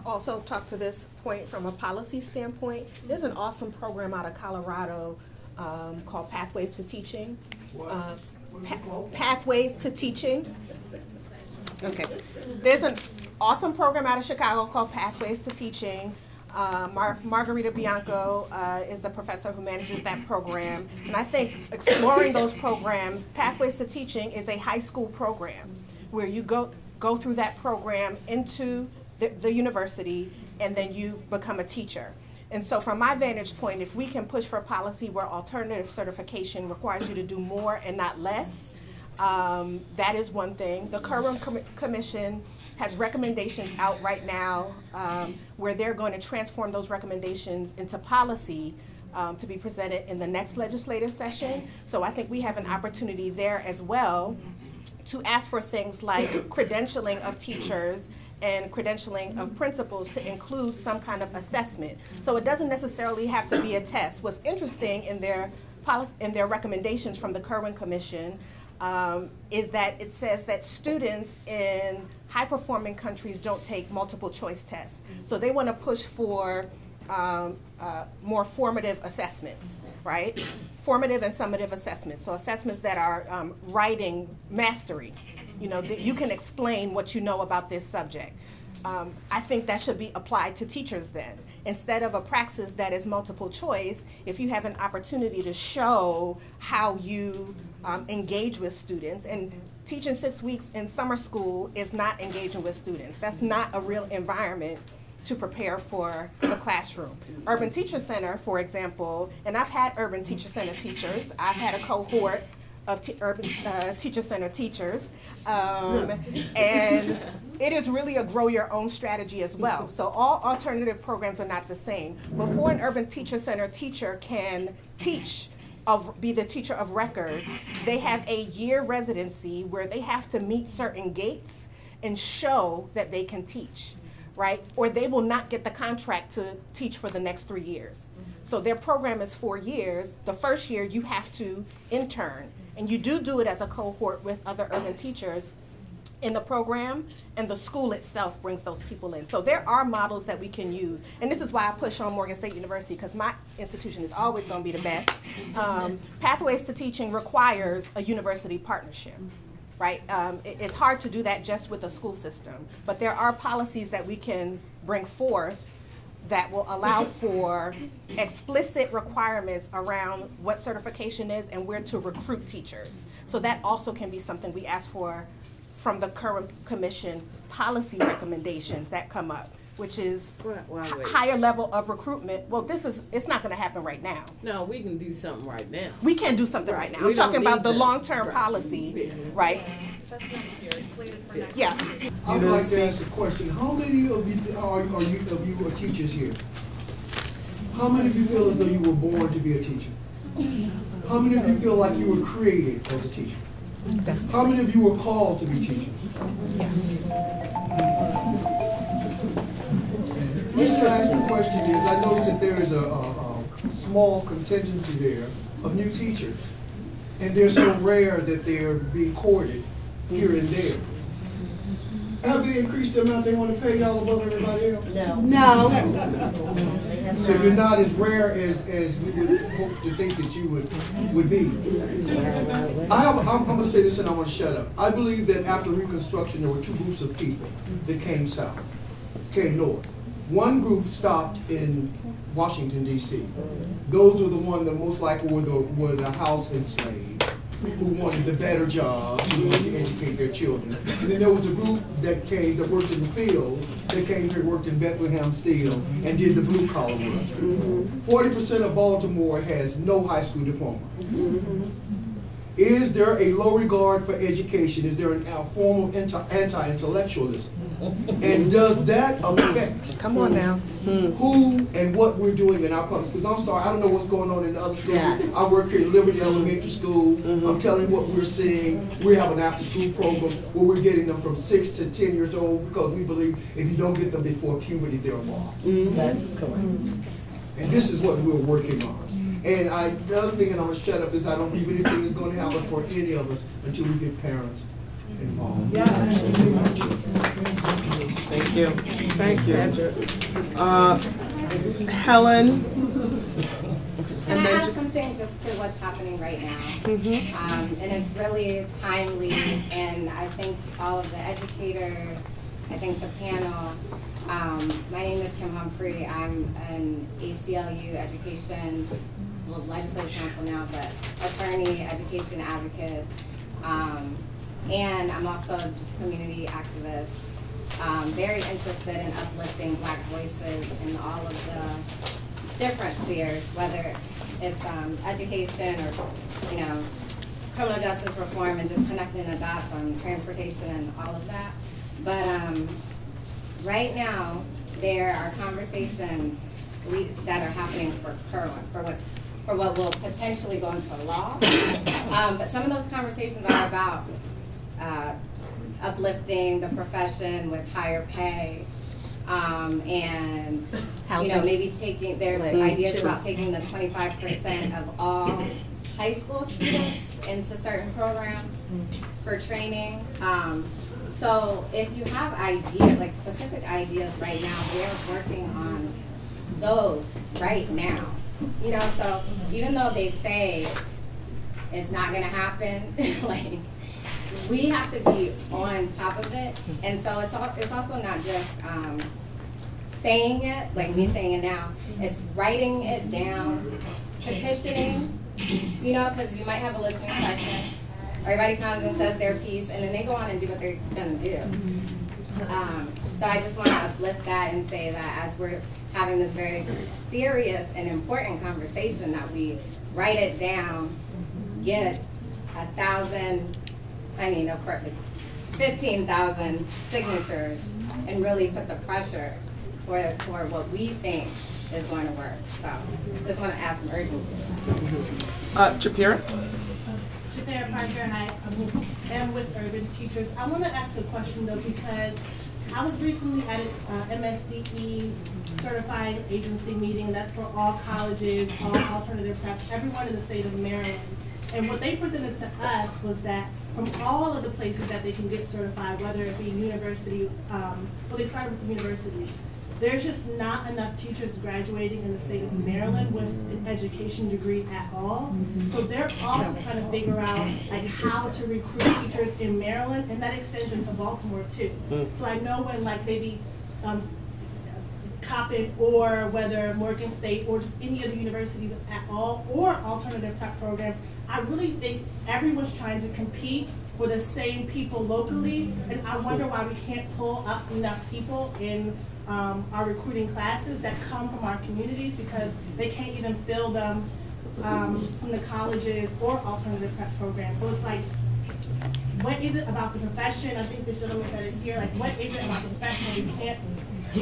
also talk to this point from a policy standpoint, there's an awesome program out of Colorado called Pathways to Teaching. Pathways to Teaching. Okay. There's an awesome program out of Chicago called Pathways to Teaching. Margarita Bianco is the professor who manages that program. And I think exploring those programs, Pathways to Teaching is a high school program where you go through that program into the university, and then you become a teacher. And so from my vantage point, if we can push for a policy where alternative certification requires you to do more and not less, that is one thing. The Carbone Commission has recommendations out right now where they're going to transform those recommendations into policy to be presented in the next legislative session. So I think we have an opportunity there as well to ask for things like credentialing of teachers and credentialing of principals to include some kind of assessment. So it doesn't necessarily have to be a test. What's interesting in their recommendations from the Carbone Commission is that it says that students in high-performing countries don't take multiple choice tests. So they want to push for more formative assessments, right? Formative and summative assessments. So assessments that are writing mastery. You know, you can explain what you know about this subject. I think that should be applied to teachers then. Instead of a praxis that is multiple choice, if you have an opportunity to show how you engage with students, and teaching 6 weeks in summer school is not engaging with students. That's not a real environment to prepare for the classroom. Urban Teacher Center, for example, and I've had Urban Teacher Center teachers. I've had a cohort of Urban Teacher Center teachers, and it is really a grow your own strategy as well. So all alternative programs are not the same. Before an Urban Teacher Center teacher can teach, be the teacher of record, they have a year residency where they have to meet certain gates and show that they can teach, right? Or they will not get the contract to teach for the next 3 years. So their program is 4 years. The first year you have to intern. And you do it as a cohort with other urban teachers in the program, and the school itself brings those people in. So there are models that we can use. And this is why I push on Morgan State University, because my institution is always going to be the best. Pathways to Teaching requires a university partnership, right? It's hard to do that just with the school system. But there are policies that we can bring forth that will allow for explicit requirements around what certification is and where to recruit teachers. So that also can be something we ask for from the Carbone Commission policy recommendations that come up, which is higher level of recruitment. Well, it's not going to happen right now. No, we can do something right now. We can do something right now. I'm talking about the long-term policy, right? That's next year. It's slated for next year. I would like to ask a question. How many of you are teachers here? How many of you feel as though you were born to be a teacher? How many of you feel like you were created as a teacher? How many of you were called to be teachers? The reason I ask the question is I notice that there is a small contingency there of new teachers, and they're so rare that they're being courted here and there. Have they increased the amount they want to pay y'all above everybody else? No. So you're not as rare as we would hope to think that you would be. I'm going to say this and I want to shut up. I believe that after Reconstruction there were two groups of people that came south, came north. One group stopped in Washington, D.C. Those were the ones that most likely were the house enslaved, who wanted the better jobs, who wanted to educate their children. And then there was a group that worked in the fields, that came here, worked in Bethlehem Steel, and did the blue collar work. 40% of Baltimore has no high school diploma. Is there a low regard for education? Is there a form of anti-intellectualism? And does that affect Come on now. who and what we're doing in our public schools? I'm sorry, I don't know what's going on in the other schools. Yes. I work here at Liberty Elementary School. I'm telling you what we're seeing. We have an after-school program where we're getting them from 6 to 10 years old because we believe if you don't get them before puberty, they're lost. That's correct. And this is what we're working on. And the other thing, and I'm going to shut up, is I don't believe anything is going to happen for any of us until we get parents involved. Thank you. Thank you. Helen. Can I add something just to what's happening right now? And it's really timely, and I think all of the educators, I think the panel, my name is Kim Humphrey. I'm an ACLU education, well, legislative council now, but attorney, education advocate, and I'm also just a community activist. Very interested in uplifting Black voices in all of the different spheres, whether it's education or, criminal justice reform and just connecting the dots on transportation and all of that. But right now, there are conversations that are happening for Kerwin, for what will potentially go into law. But some of those conversations are about uplifting the profession with higher pay, and maybe there's ideas about taking the 25% of all high school students into certain programs for training. So if you have ideas, like specific ideas right now, we're working on those right now. So even though they say it's not going to happen, like, we have to be on top of it. And so it's also not just saying it, like me saying it now. It's writing it down, petitioning, because you might have a listening session. Everybody comes and says their piece, and then they go on and do what they're going to do. So I just want to uplift that and say that as we're having this very serious and important conversation, that we write it down, get 15,000 signatures, and really put the pressure for what we think is going to work. So just want to add some urgency. Chapira. Chapira Parker, hi. I'm with Urban Teachers. I want to ask a question though, because I was recently at an MSDE certifying agency meeting. That's for all colleges, all alternative preps, everyone in the state of Maryland. And what they presented to us was that from all of the places that they can get certified, whether it be university, well, they started with the universities, there's just not enough teachers graduating in the state of Maryland with an education degree at all. So they're also trying to figure out like how to recruit teachers in Maryland, and that extends into Baltimore too. So I know when like maybe Coppin or whether Morgan State or just any of the universities at all, or alternative prep programs, I really think everyone's trying to compete for the same people locally, and I wonder why we can't pull up enough people in our recruiting classes that come from our communities, because they can't even fill them from the colleges or alternative prep programs. So it's like, what is it about the profession? I think the gentleman said it here, like what is it about the profession that we can't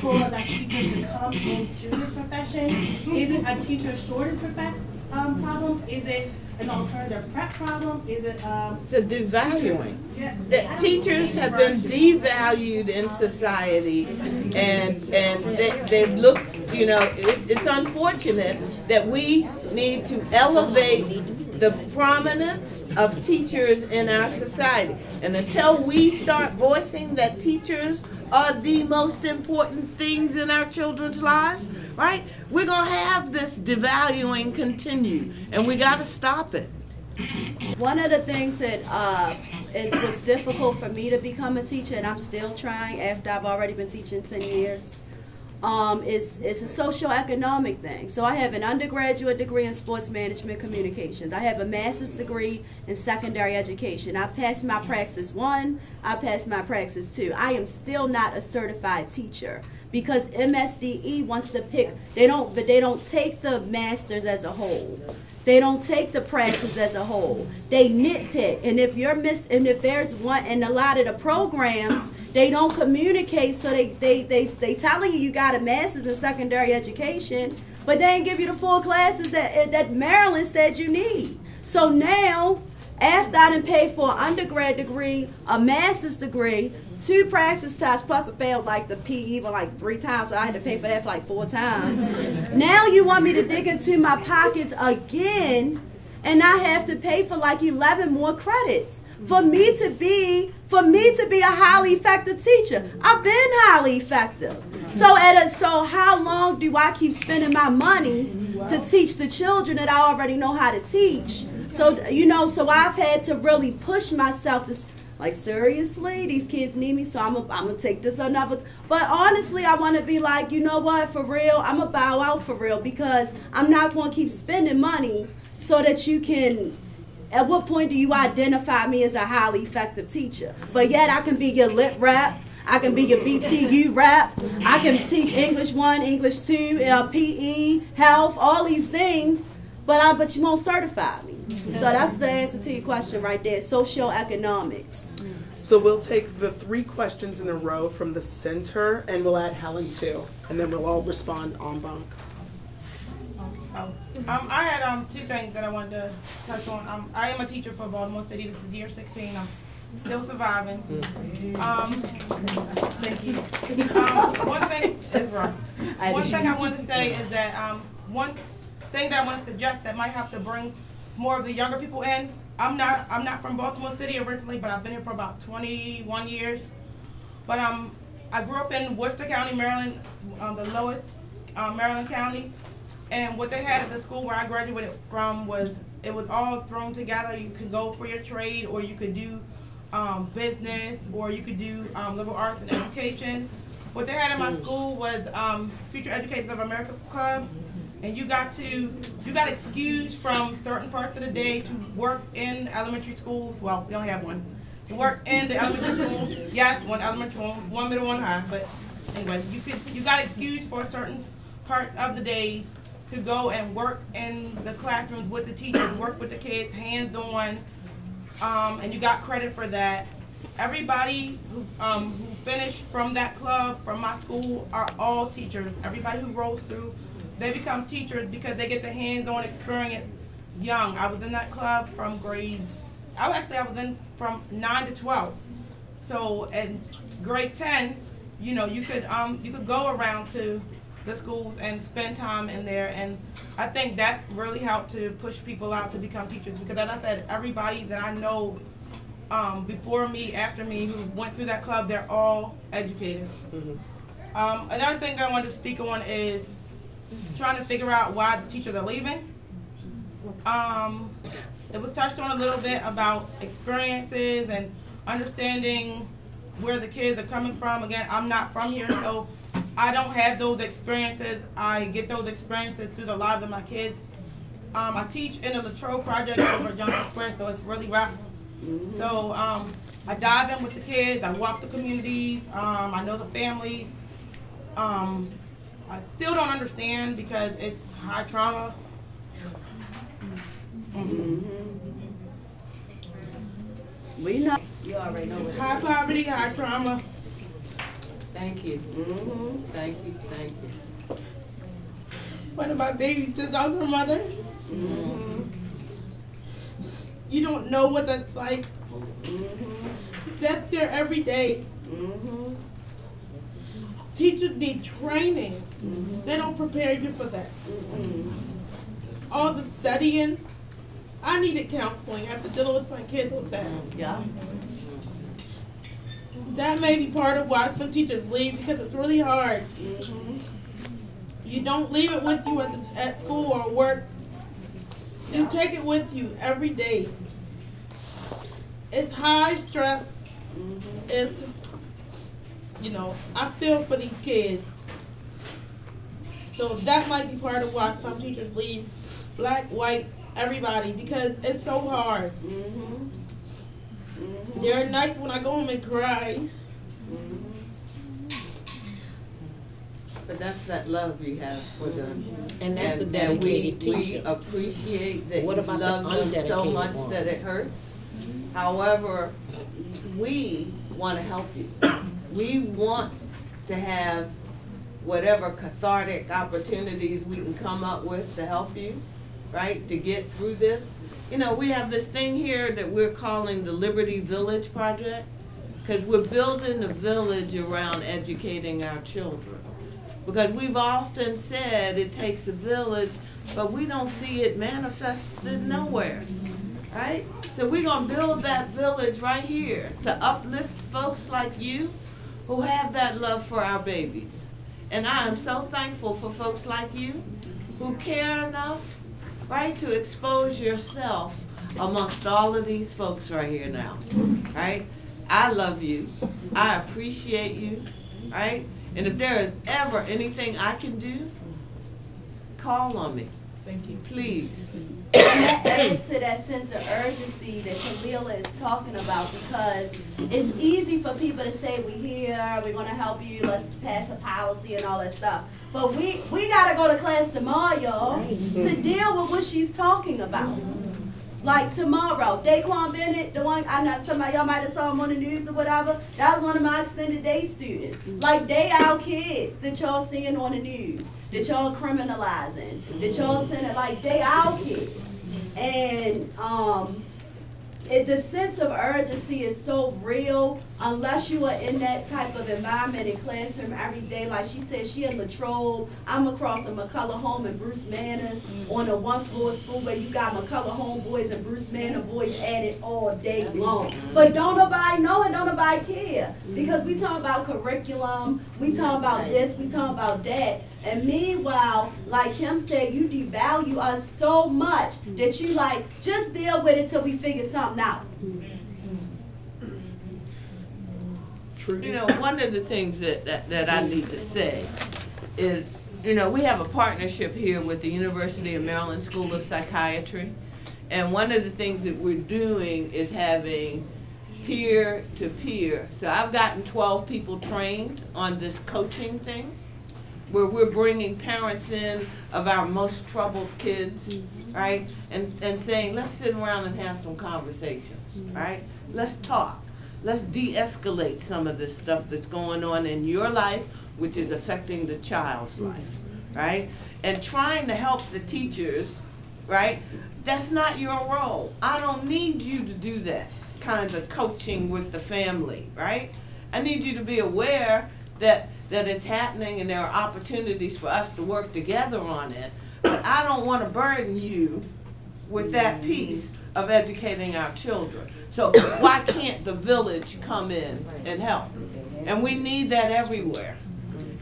pull enough teachers to come into this profession? Is it a teacher shortage problem? Is it an alternative prep problem? Is it it's a devaluing. Yes. That teachers have been devalued in society, and they've looked, it's unfortunate that we need to elevate the prominence of teachers in our society. And until we start voicing that teachers are the most important things in our children's lives, right? We're going to have this devaluing continue, and we got to stop it. One of the things that was difficult for me to become a teacher, and I'm still trying after I've already been teaching 10 years, is a socioeconomic thing. So I have an undergraduate degree in sports management communications. I have a master's degree in secondary education. I passed my Praxis 1, I passed my Praxis 2. I am still not a certified teacher because MSDE wants to pick, they don't take the masters as a whole. They don't take the Praxis as a whole. They nitpick, and if there's one, and a lot of the programs, they don't communicate, so they telling you got a master's in secondary education, but they ain't give you the full classes that Maryland said you need. So now, after I done paid for an undergrad degree, a master's degree, 2 Praxis tests, plus I failed like the PE even like 3 times, so I had to pay for that for like 4 times. Now you want me to dig into my pockets again and I have to pay for like 11 more credits for me to be a highly effective teacher. I've been highly effective. So how long do I keep spending my money to teach the children that I already know how to teach? So so I've had to really push myself to, like, seriously, these kids need me, so I'm gonna take this another. But honestly, I want to be like, you know what, for real, I'm gonna bow out for real, because I'm not gonna keep spending money so that you can. At what point do you identify me as a highly effective teacher? But yet I can be your lit rep, I can be your BTU rep, I can teach English 1, English 2, PE, health, all these things, but you won't certify me. So that's the answer to your question right there, socioeconomics. So we'll take the 3 questions in a row from the center, and we'll add Helen too, and then we'll all respond en banc. I had 2 things that I wanted to touch on. I am a teacher for Baltimore City. This is year 16. I'm still surviving. Thank you. One thing is rough. One thing I want to say is that one thing that I want to suggest that might have to bring more of the younger people in. I'm not from Baltimore City originally, but I've been here for about 21 years. But I grew up in Worcester County, Maryland, the lowest Maryland county. And what they had at the school where I graduated from was, it was all thrown together. You could go for your trade, or you could do business, or you could do liberal arts and education. What they had in my school was Future Educators of America Club, and you got excused from certain parts of the day to work in elementary schools. Well, we only have one. To work in the elementary school. Yes, one elementary school, one middle, one high. But anyway, you got excused for certain parts of the days to go and work in the classrooms with the teachers, work with the kids, hands-on, and you got credit for that. Everybody who finished from that club, from my school, are all teachers. Everybody who rolls through, they become teachers because they get the hands-on experience young. I was in that club from grades, I was in from 9 to 12. So in grade 10, you could go around to the schools and spend time in there, and I think that really helped to push people out to become teachers, because as I said, everybody that I know before me, after me, who went through that club, they're all educators. Another thing that I wanted to speak on is trying to figure out why the teachers are leaving. It was touched on a little bit about experiences and understanding where the kids are coming from. Again, I'm not from here, so I don't have those experiences. I get those experiences through the lives of my kids. I teach in the Latrobe Project over at Johnson Square, so it's really rough. So I dive in with the kids. I walk the communities. I know the families. I still don't understand because it's high trauma. We know. You already know what High poverty, high trauma. Thank you. Thank you. Thank you. One of my babies just lost her mother. You don't know what that's like. That's there every day. Teachers need training. They don't prepare you for that. All the studying. I needed counseling after dealing with my kids with that. Yeah. That may be part of why some teachers leave, because it's really hard. You don't leave it with you at school or work. You take it with you every day. It's high stress. It's, I feel for these kids. So that might be part of why some teachers leave, black, white, everybody, because it's so hard. There are nights when I go home and cry. But that's that love we have for them. And that's a dedicated we teacher. appreciate that What you about love the them so undedicated much one? that it hurts. However, we want to help you. We want to have whatever cathartic opportunities we can come up with to help you, right, to get through this. We have this thing here that we're calling the Liberty Village Project, because we're building a village around educating our children. Because we've often said it takes a village, but we don't see it manifested nowhere, right? So we're going to build that village right here to uplift folks like you who have that love for our babies. And I am so thankful for folks like you who care enough, right, to expose yourself amongst all of these folks right here now, right? I love you. I appreciate you, right? And if there is ever anything I can do, call on me. Thank you. Please. And that adds to that sense of urgency that Camila is talking about, because it's easy for people to say, we're here, we're going to help you, let's pass a policy and all that stuff. But we got to go to class tomorrow, y'all, to deal with what she's talking about. Like tomorrow, Daquan Bennett, the one, I know some of y'all might have saw him on the news or whatever, that was one of my extended day students. Like, they our kids that y'all seeing on the news, that y'all criminalizing, that y'all sending, like, they our kids. And the sense of urgency is so real unless you are in that type of environment and classroom every day. Like she said, she in Latrobe. I'm across from McCullough Home and Bruce Manners on a one-floor school where you got McCullough Home boys and Bruce Manor boys at it all day long. But don't nobody know and don't nobody care, because we talk about curriculum, we talk about this, we talk about that. And meanwhile, like Kim said, you devalue us so much that you like, just deal with it till we figure something out. You know, one of the things that I need to say is, you know, we have a partnership here with the University of Maryland School of Psychiatry. And one of the things that we're doing is having peer-to-peer. So I've gotten 12 people trained on this coaching thing, where we're bringing parents in of our most troubled kids, right? And saying, let's sit around and have some conversations, right? Let's talk. Let's de-escalate some of this stuff that's going on in your life, which is affecting the child's life, right? And trying to help the teachers, right? That's not your role. I don't need you to do that kind of coaching with the family, right? I need you to be aware that it's happening and there are opportunities for us to work together on it. But I don't want to burden you with that piece of educating our children. So why can't the village come in and help? And we need that everywhere.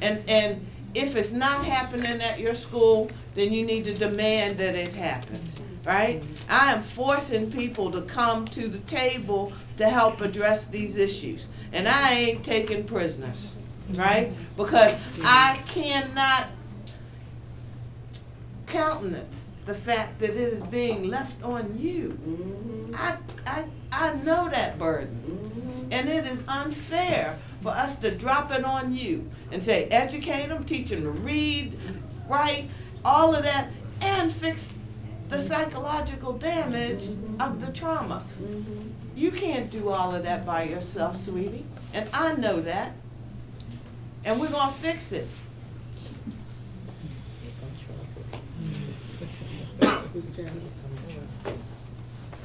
And if it's not happening at your school, then you need to demand that it happens, right? I am forcing people to come to the table to help address these issues. And I ain't taking prisoners, right? Because I cannot countenance the fact that it is being left on you. I know that burden. And it is unfair for us to drop it on you and say, educate them, teach them to read, write, all of that, and fix the psychological damage of the trauma. You can't do all of that by yourself, sweetie. And I know that. And we're going to fix it.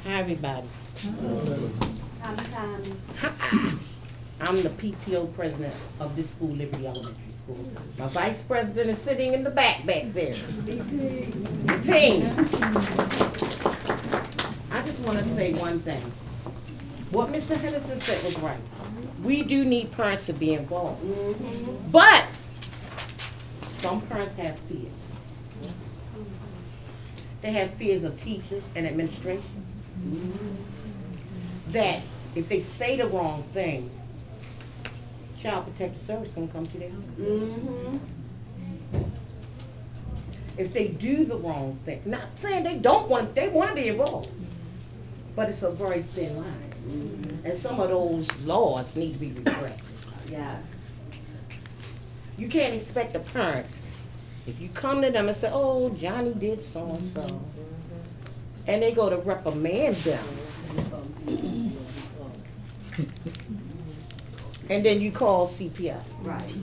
Hi, everybody. I'm the PTO president of this school, Liberty Elementary School. My vice president is sitting in the back there. Team. I just want to say one thing. What Mr. Henderson said was right. We do need parents to be involved. But some parents have fears. They have fears of teachers and administration. That if they say the wrong thing, Child Protective Service is going to come to their home. If they do the wrong thing, not saying they don't want, they want to be involved, but it's a very thin line. And some of those laws need to be retracted. Yes. You can't expect a parent, if you come to them and say, oh, Johnny did so-and-so, and they go to reprimand them, and then you call CPS. Right.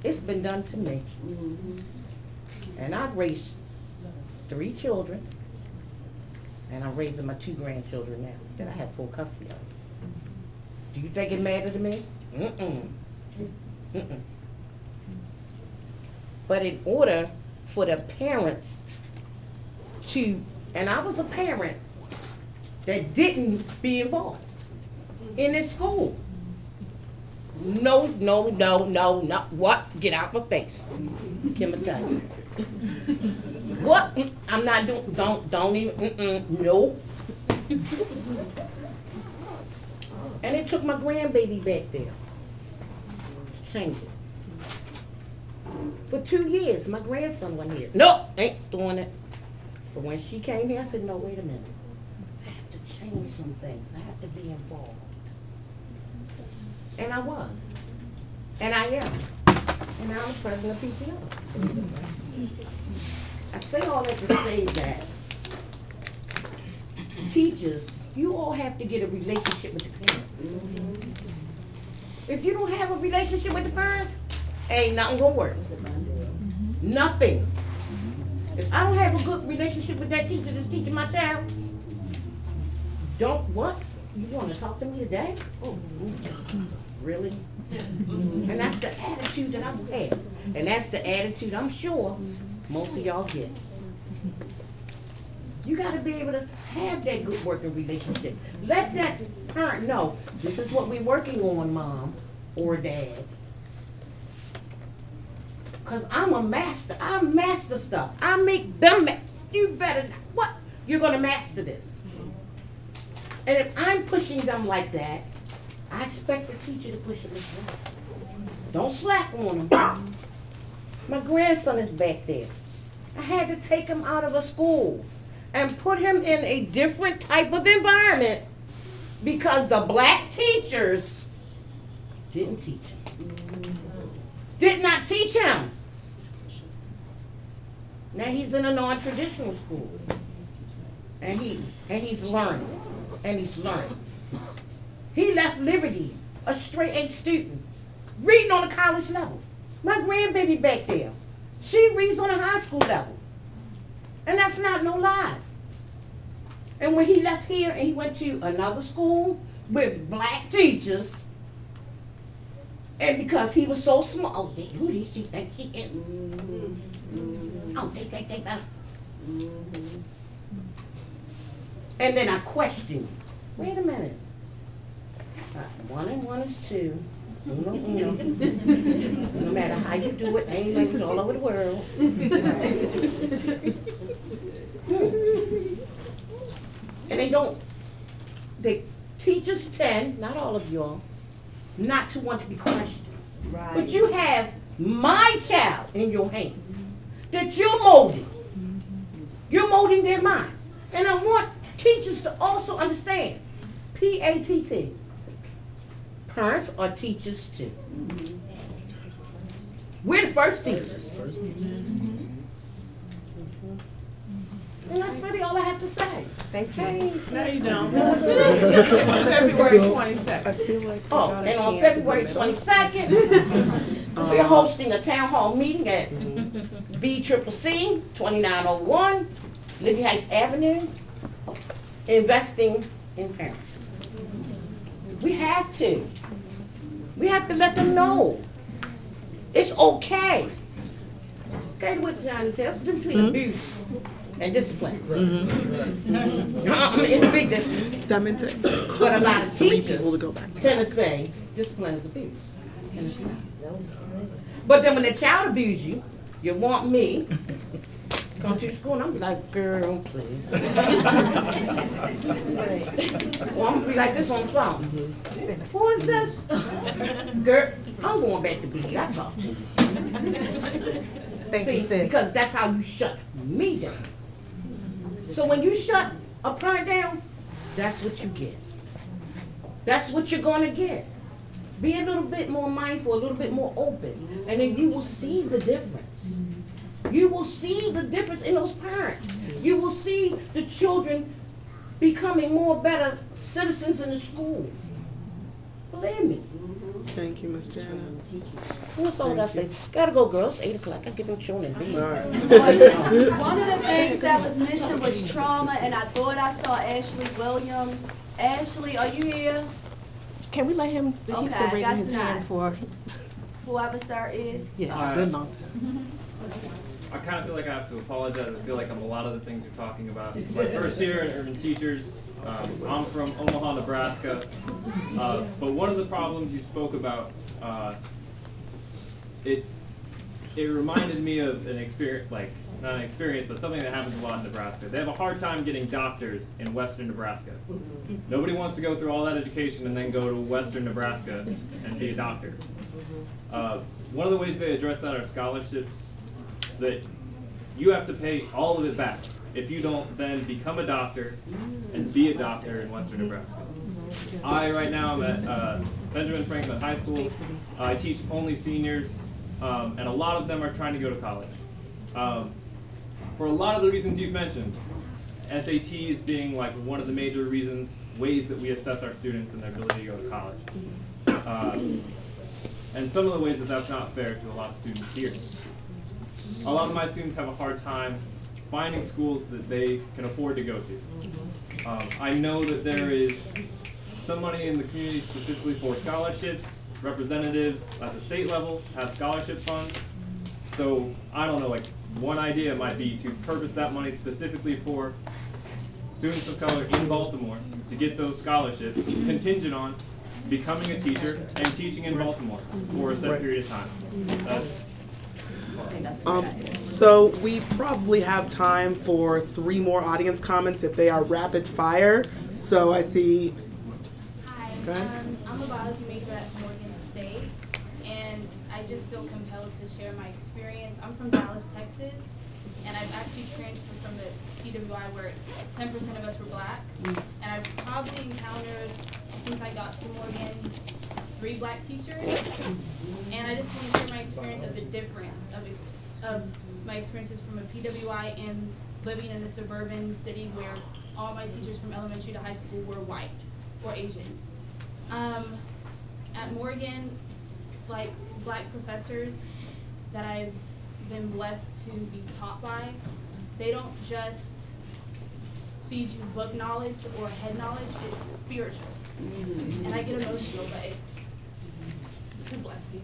It's been done to me. And I've raised 3 children, and I'm raising my 2 grandchildren now that I have full custody of. Do you think it mattered to me? But in order for the parents to, and I was a parent that didn't be involved in this school. No, what? Get out my face. Kim will tell you. What? I'm not doing, don't even, no. And it took my grandbaby back there. Change it. For 2 years, my grandson wasn't here. No, ain't doing it. But when she came here, I said, no, wait a minute. I have to change some things. I have to be involved. And I was. And I am. And now I'm president of PTO. I say all that to say that teachers, you all have to get a relationship with the parents. If you don't have a relationship with the parents, ain't nothing gonna work. Nothing. If I don't have a good relationship with that teacher that's teaching my child, don't what? You want to talk to me today? Oh, really? And that's the attitude that I have. And that's the attitude I'm sure most of y'all get. You got to be able to have that good working relationship. Let that parent know, this is what we're working on, mom or dad. Because I'm a master. I master stuff. I make them master. You better, what? You're going to master this. And if I'm pushing them like that, I expect the teacher to push them as well. Don't slack on them. My grandson is back there. I had to take him out of a school and put him in a different type of environment because the black teachers didn't teach him. Did not teach him. Now he's in a non-traditional school. And he's learning. And he's learning. He left Liberty, a straight A student, reading on a college level. My grandbaby back there, she reads on a high school level. And that's not no lie. And when he left here and he went to another school with black teachers, and because he was so small, oh, who did she think he is? Oh, take that. And then I questioned, wait a minute. 1 and 1 is 2. No matter how you do it, ain't language all over the world. And they teachers tend, not all of y'all, not to want to be questioned. Right. But you have my child in your hands that you're molding. You're molding their mind. And I want teachers to also understand, PATT. Parents are teachers too. We're the first teachers. And that's really all I have to say. Thank you. Hey. No, you don't. February 22nd. I feel like and on February 22nd, we're hosting a town hall meeting at BCCC 2901 Liberty Heights Avenue, investing in parents. We have to. We have to let them know. It's okay. Okay, what Johnny tells us, between abuse and discipline. It's a big difference. But a lot of teachers tend to say discipline is abuse. And it's not. But then when the child abuse you, you want me come to school and I'm like, girl, please. Or I'm gonna be like this on the phone. Who is this? Girl, I'm going back to BD. I talk to you. Thank you, sis. Because that's how you shut me down. So when you shut a parent down, that's what you get. That's what you're gonna get. Be a little bit more mindful, a little bit more open, and then you will see the difference. You will see the difference in those parents. You will see the children becoming more better citizens in the school. Believe me. Thank you, Miss Janet. What's all that say? Gotta go, girls. 8 o'clock. I get them children in bed. One of the things that was mentioned was trauma, and I thought I saw Ashley Williams. Ashley, are you here? Can we let him? He's been raising his hand for whoever sir is. Yeah, a good long time. I kind of feel like I have to apologize. I feel like I'm a lot of the things you're talking about. My first year in Urban Teachers, I'm from Omaha, Nebraska. But one of the problems you spoke about, it reminded me of an experience, like not an experience, but something that happens a lot in Nebraska. They have a hard time getting doctors in western Nebraska. Nobody wants to go through all that education and then go to western Nebraska and be a doctor. One of the ways they address that are scholarships, that you have to pay all of it back if you don't then become a doctor and be a doctor in western Nebraska. Right now I'm at Benjamin Franklin High School. I teach only seniors, and a lot of them are trying to go to college. For a lot of the reasons you've mentioned, SATs being like one of the major ways that we assess our students and their ability to go to college. And some of the ways that that's not fair to a lot of students here. A lot of my students have a hard time finding schools that they can afford to go to. I know that there is some money in the community specifically for scholarships. Representatives at the state level have scholarship funds. So I don't know, like one idea might be to purpose that money specifically for students of color in Baltimore to get those scholarships contingent on becoming a teacher and teaching in Baltimore for a set period of time. So we probably have time for 3 more audience comments if they are rapid fire. So I see. Hi, go ahead. I'm a biology major at Morgan State, and I just feel compelled to share my experience. I'm from Dallas, Texas, and I've actually transferred from the PWI where 10% of us were black, and I've probably encountered, since I got to Morgan, 3 black teachers, and I just want to share my experience of the difference of my experiences from a PWI and living in a suburban city where all my teachers from elementary to high school were white or Asian. At Morgan, like black professors that I've been blessed to be taught by, they don't just feed you book knowledge or head knowledge, it's spiritual. And I get emotional, but it's a blessing.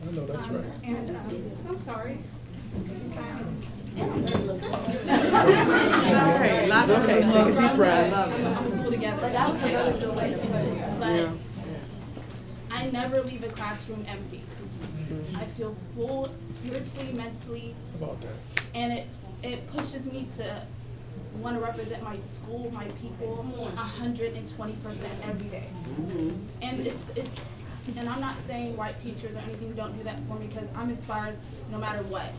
I know that's right. And I'm sorry. Okay, lots okay. Take a deep breath. I'm pull together. But that was a really good way to put it. But I never leave a classroom empty. I feel full spiritually, mentally, and it pushes me to want to represent my school, my people, 120% every day. And and I'm not saying white teachers or anything don't do that for me, because I'm inspired no matter what.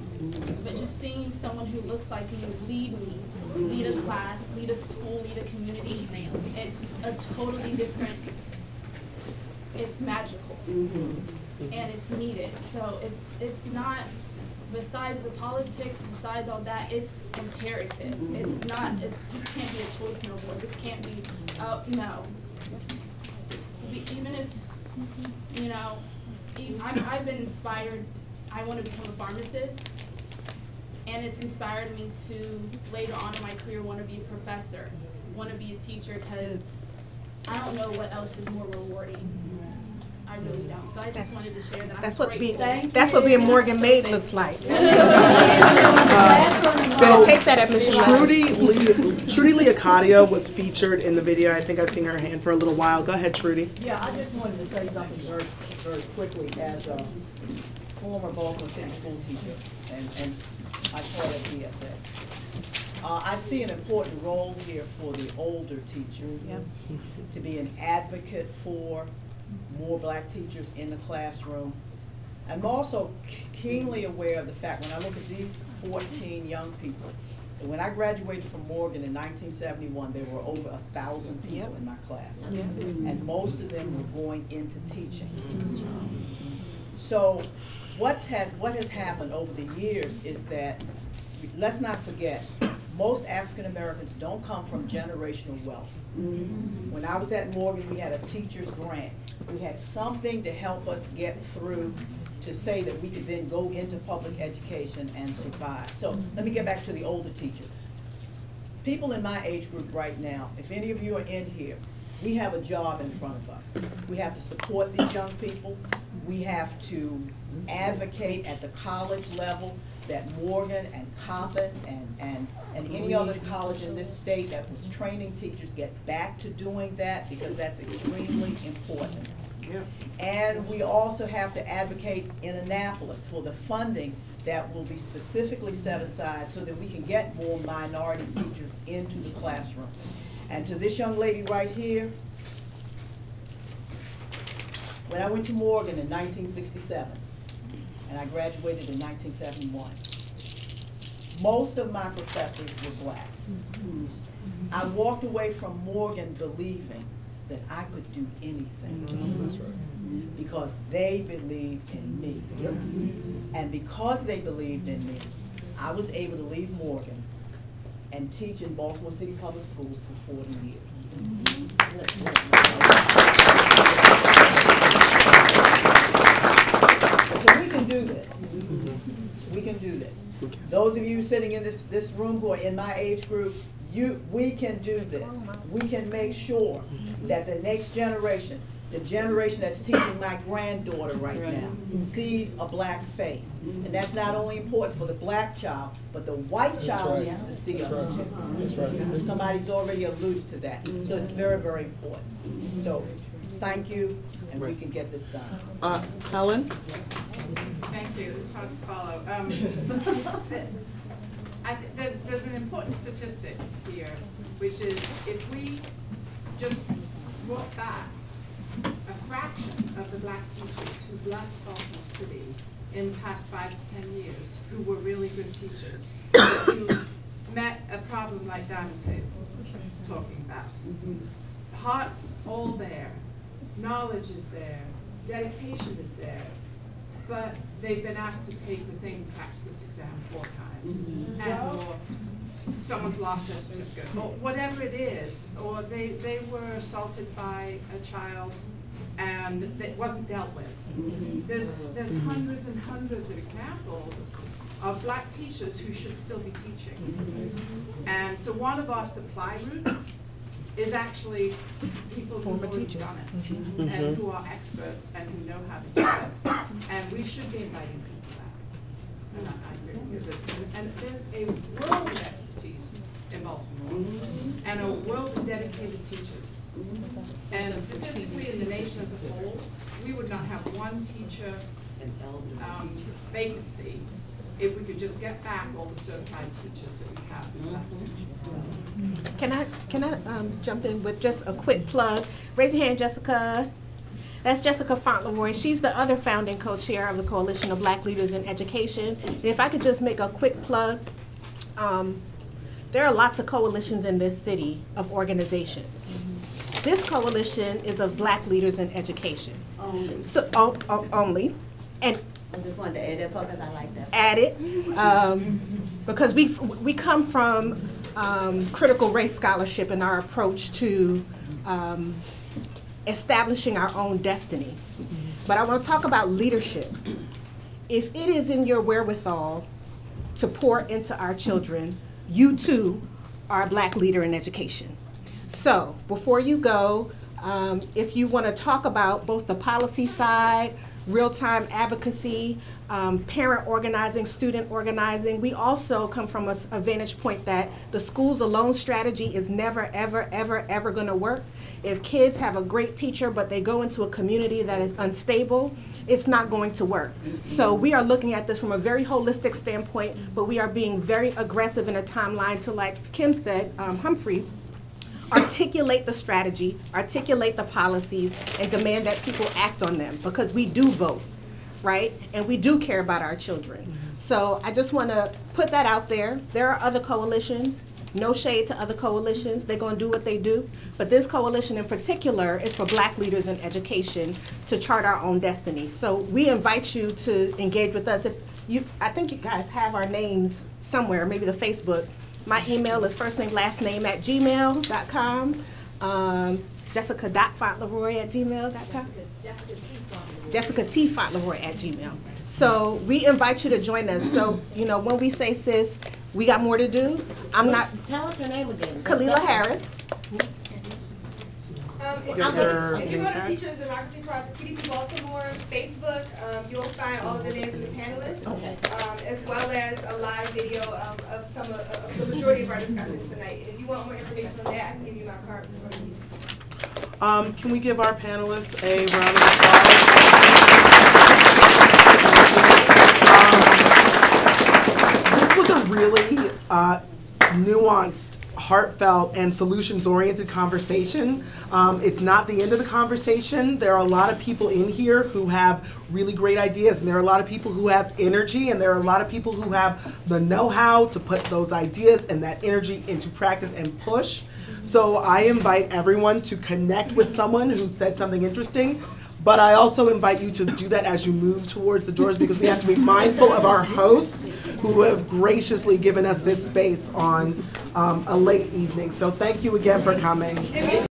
But just seeing someone who looks like me lead a class, lead a school, lead a community, it's a totally different, it's magical. And it's needed. So it's not, besides the politics, besides all that, it's imperative. It's not, this can't be a choice no more. This can't be, no. Even if, you know, I've been inspired, I want to become a pharmacist, and it's inspired me to later on in my career want to be a professor, want to be a teacher, because I don't know what else is more rewarding. I really don't. So I just wanted to share that. That's what being Morgan Maid looks like. So take that admission. Trudy Leocadio was featured in the video. I think I've seen her hand for a little while. Go ahead, Trudy. Yeah, I just wanted to say something very, very quickly as a former Baltimore City school teacher, and I taught at DSS. I see an important role here for the older teacher to be an advocate for more black teachers in the classroom. I'm also keenly aware of the fact, when I look at these 14 young people, that when I graduated from Morgan in 1971, there were over 1,000 people in my class. And most of them were going into teaching. So what has happened over the years is that, let's not forget, most African Americans don't come from generational wealth. When I was at Morgan, we had a teacher's grant. We had something to help us get through to say that we could then go into public education and survive. So let me get back to the older teacher. People in my age group right now, if any of you are in here, we have a job in front of us. We have to support these young people. We have to advocate at the college level that Morgan and Coppin and any other college in this state that was training teachers get back to doing that, because that's extremely important. And we also have to advocate in Annapolis for the funding that will be specifically set aside so that we can get more minority teachers into the classroom. And to this young lady right here, when I went to Morgan in 1967, and I graduated in 1971, most of my professors were black. I walked away from Morgan believing that I could do anything. That's right. Because they believed in me. And because they believed in me, I was able to leave Morgan and teach in Baltimore City Public Schools for 40 years. So we can do this. We can do this. Those of you sitting in this room who are in my age group, we can do this. We can make sure that the next generation, the generation that's teaching my granddaughter right now, sees a black face. And that's not only important for the black child, but the white child needs to see us too. Somebody's already alluded to that. So it's very, very important. So thank you, and we can get this done. Helen? Thank you. It's hard to follow. There's an important statistic here, which is if we just brought back a fraction of the black teachers who left Baltimore City in the past 5 to 10 years, who were really good teachers, who met a problem like Davante's talking about. Heart's all there, knowledge is there, dedication is there, but they've been asked to take the same praxis exam 4 times, or someone's lost their certificate, or whatever it is, or they were assaulted by a child and it wasn't dealt with. There's hundreds and hundreds of examples of black teachers who should still be teaching. And so one of our supply routes is actually people who have already done it, and who are experts and who know how to do this. And we should be inviting people back. And I agree with this. And there's a world of expertise in Baltimore, and a world of dedicated teachers. And statistically in the nation as a whole, we would not have one teacher vacancy if we could just get back all the certified teachers that we have. Can I jump in with just a quick plug? Raise your hand, Jessica. That's Jessica Fauntleroy. She's the other founding co-chair of the Coalition of Black Leaders in Education. And if I could just make a quick plug, there are lots of coalitions in this city of organizations. This coalition is of Black Leaders in Education. Only. So, only. And I just wanted to add that because I like that. Add it. Because we come from critical race scholarship in our approach to establishing our own destiny. But I want to talk about leadership. If it is in your wherewithal to pour into our children, you too are a Black leader in education. So before you go, if you want to talk about both the policy side, real-time advocacy, parent organizing, student organizing. We also come from a vantage point that the schools alone strategy is never, ever, ever, ever going to work. If kids have a great teacher but they go into a community that is unstable, it's not going to work. So we are looking at this from a very holistic standpoint, but we are being very aggressive in a timeline to, like Kim said, Humphrey, articulate the strategy, articulate the policies, and demand that people act on them, because we do vote, right? And we do care about our children. So I just want to put that out there. There are other coalitions. No shade to other coalitions. They're going to do what they do. But this coalition in particular is for Black leaders in education to chart our own destiny. So we invite you to engage with us. I think you guys have our names somewhere, maybe the Facebook. My email is firstnamelastname@gmail.com. Jessica.Fauntleroy@gmail.com. Jessica T. Fauntleroy@gmail. So we invite you to join us. So, you know, when we say, sis, we got more to do. I'm not. Tell us your name again. Kalila Harris. get your If you name go to tag? Teachers Democracy Project, TDP Baltimore's Facebook, you'll find all of the names of the panelists, as well as a live video of some of the majority of our discussions tonight. And if you want more information on that, I can give you my card. Can we give our panelists a round of applause? This was a really nuanced, heartfelt, and solutions-oriented conversation. It's not the end of the conversation. There are a lot of people in here who have really great ideas, and there are a lot of people who have energy, and there are a lot of people who have the know-how to put those ideas and that energy into practice and push. So I invite everyone to connect with someone who said something interesting, but I also invite you to do that as you move towards the doors, because we have to be mindful of our hosts who have graciously given us this space on a late evening. So thank you again for coming.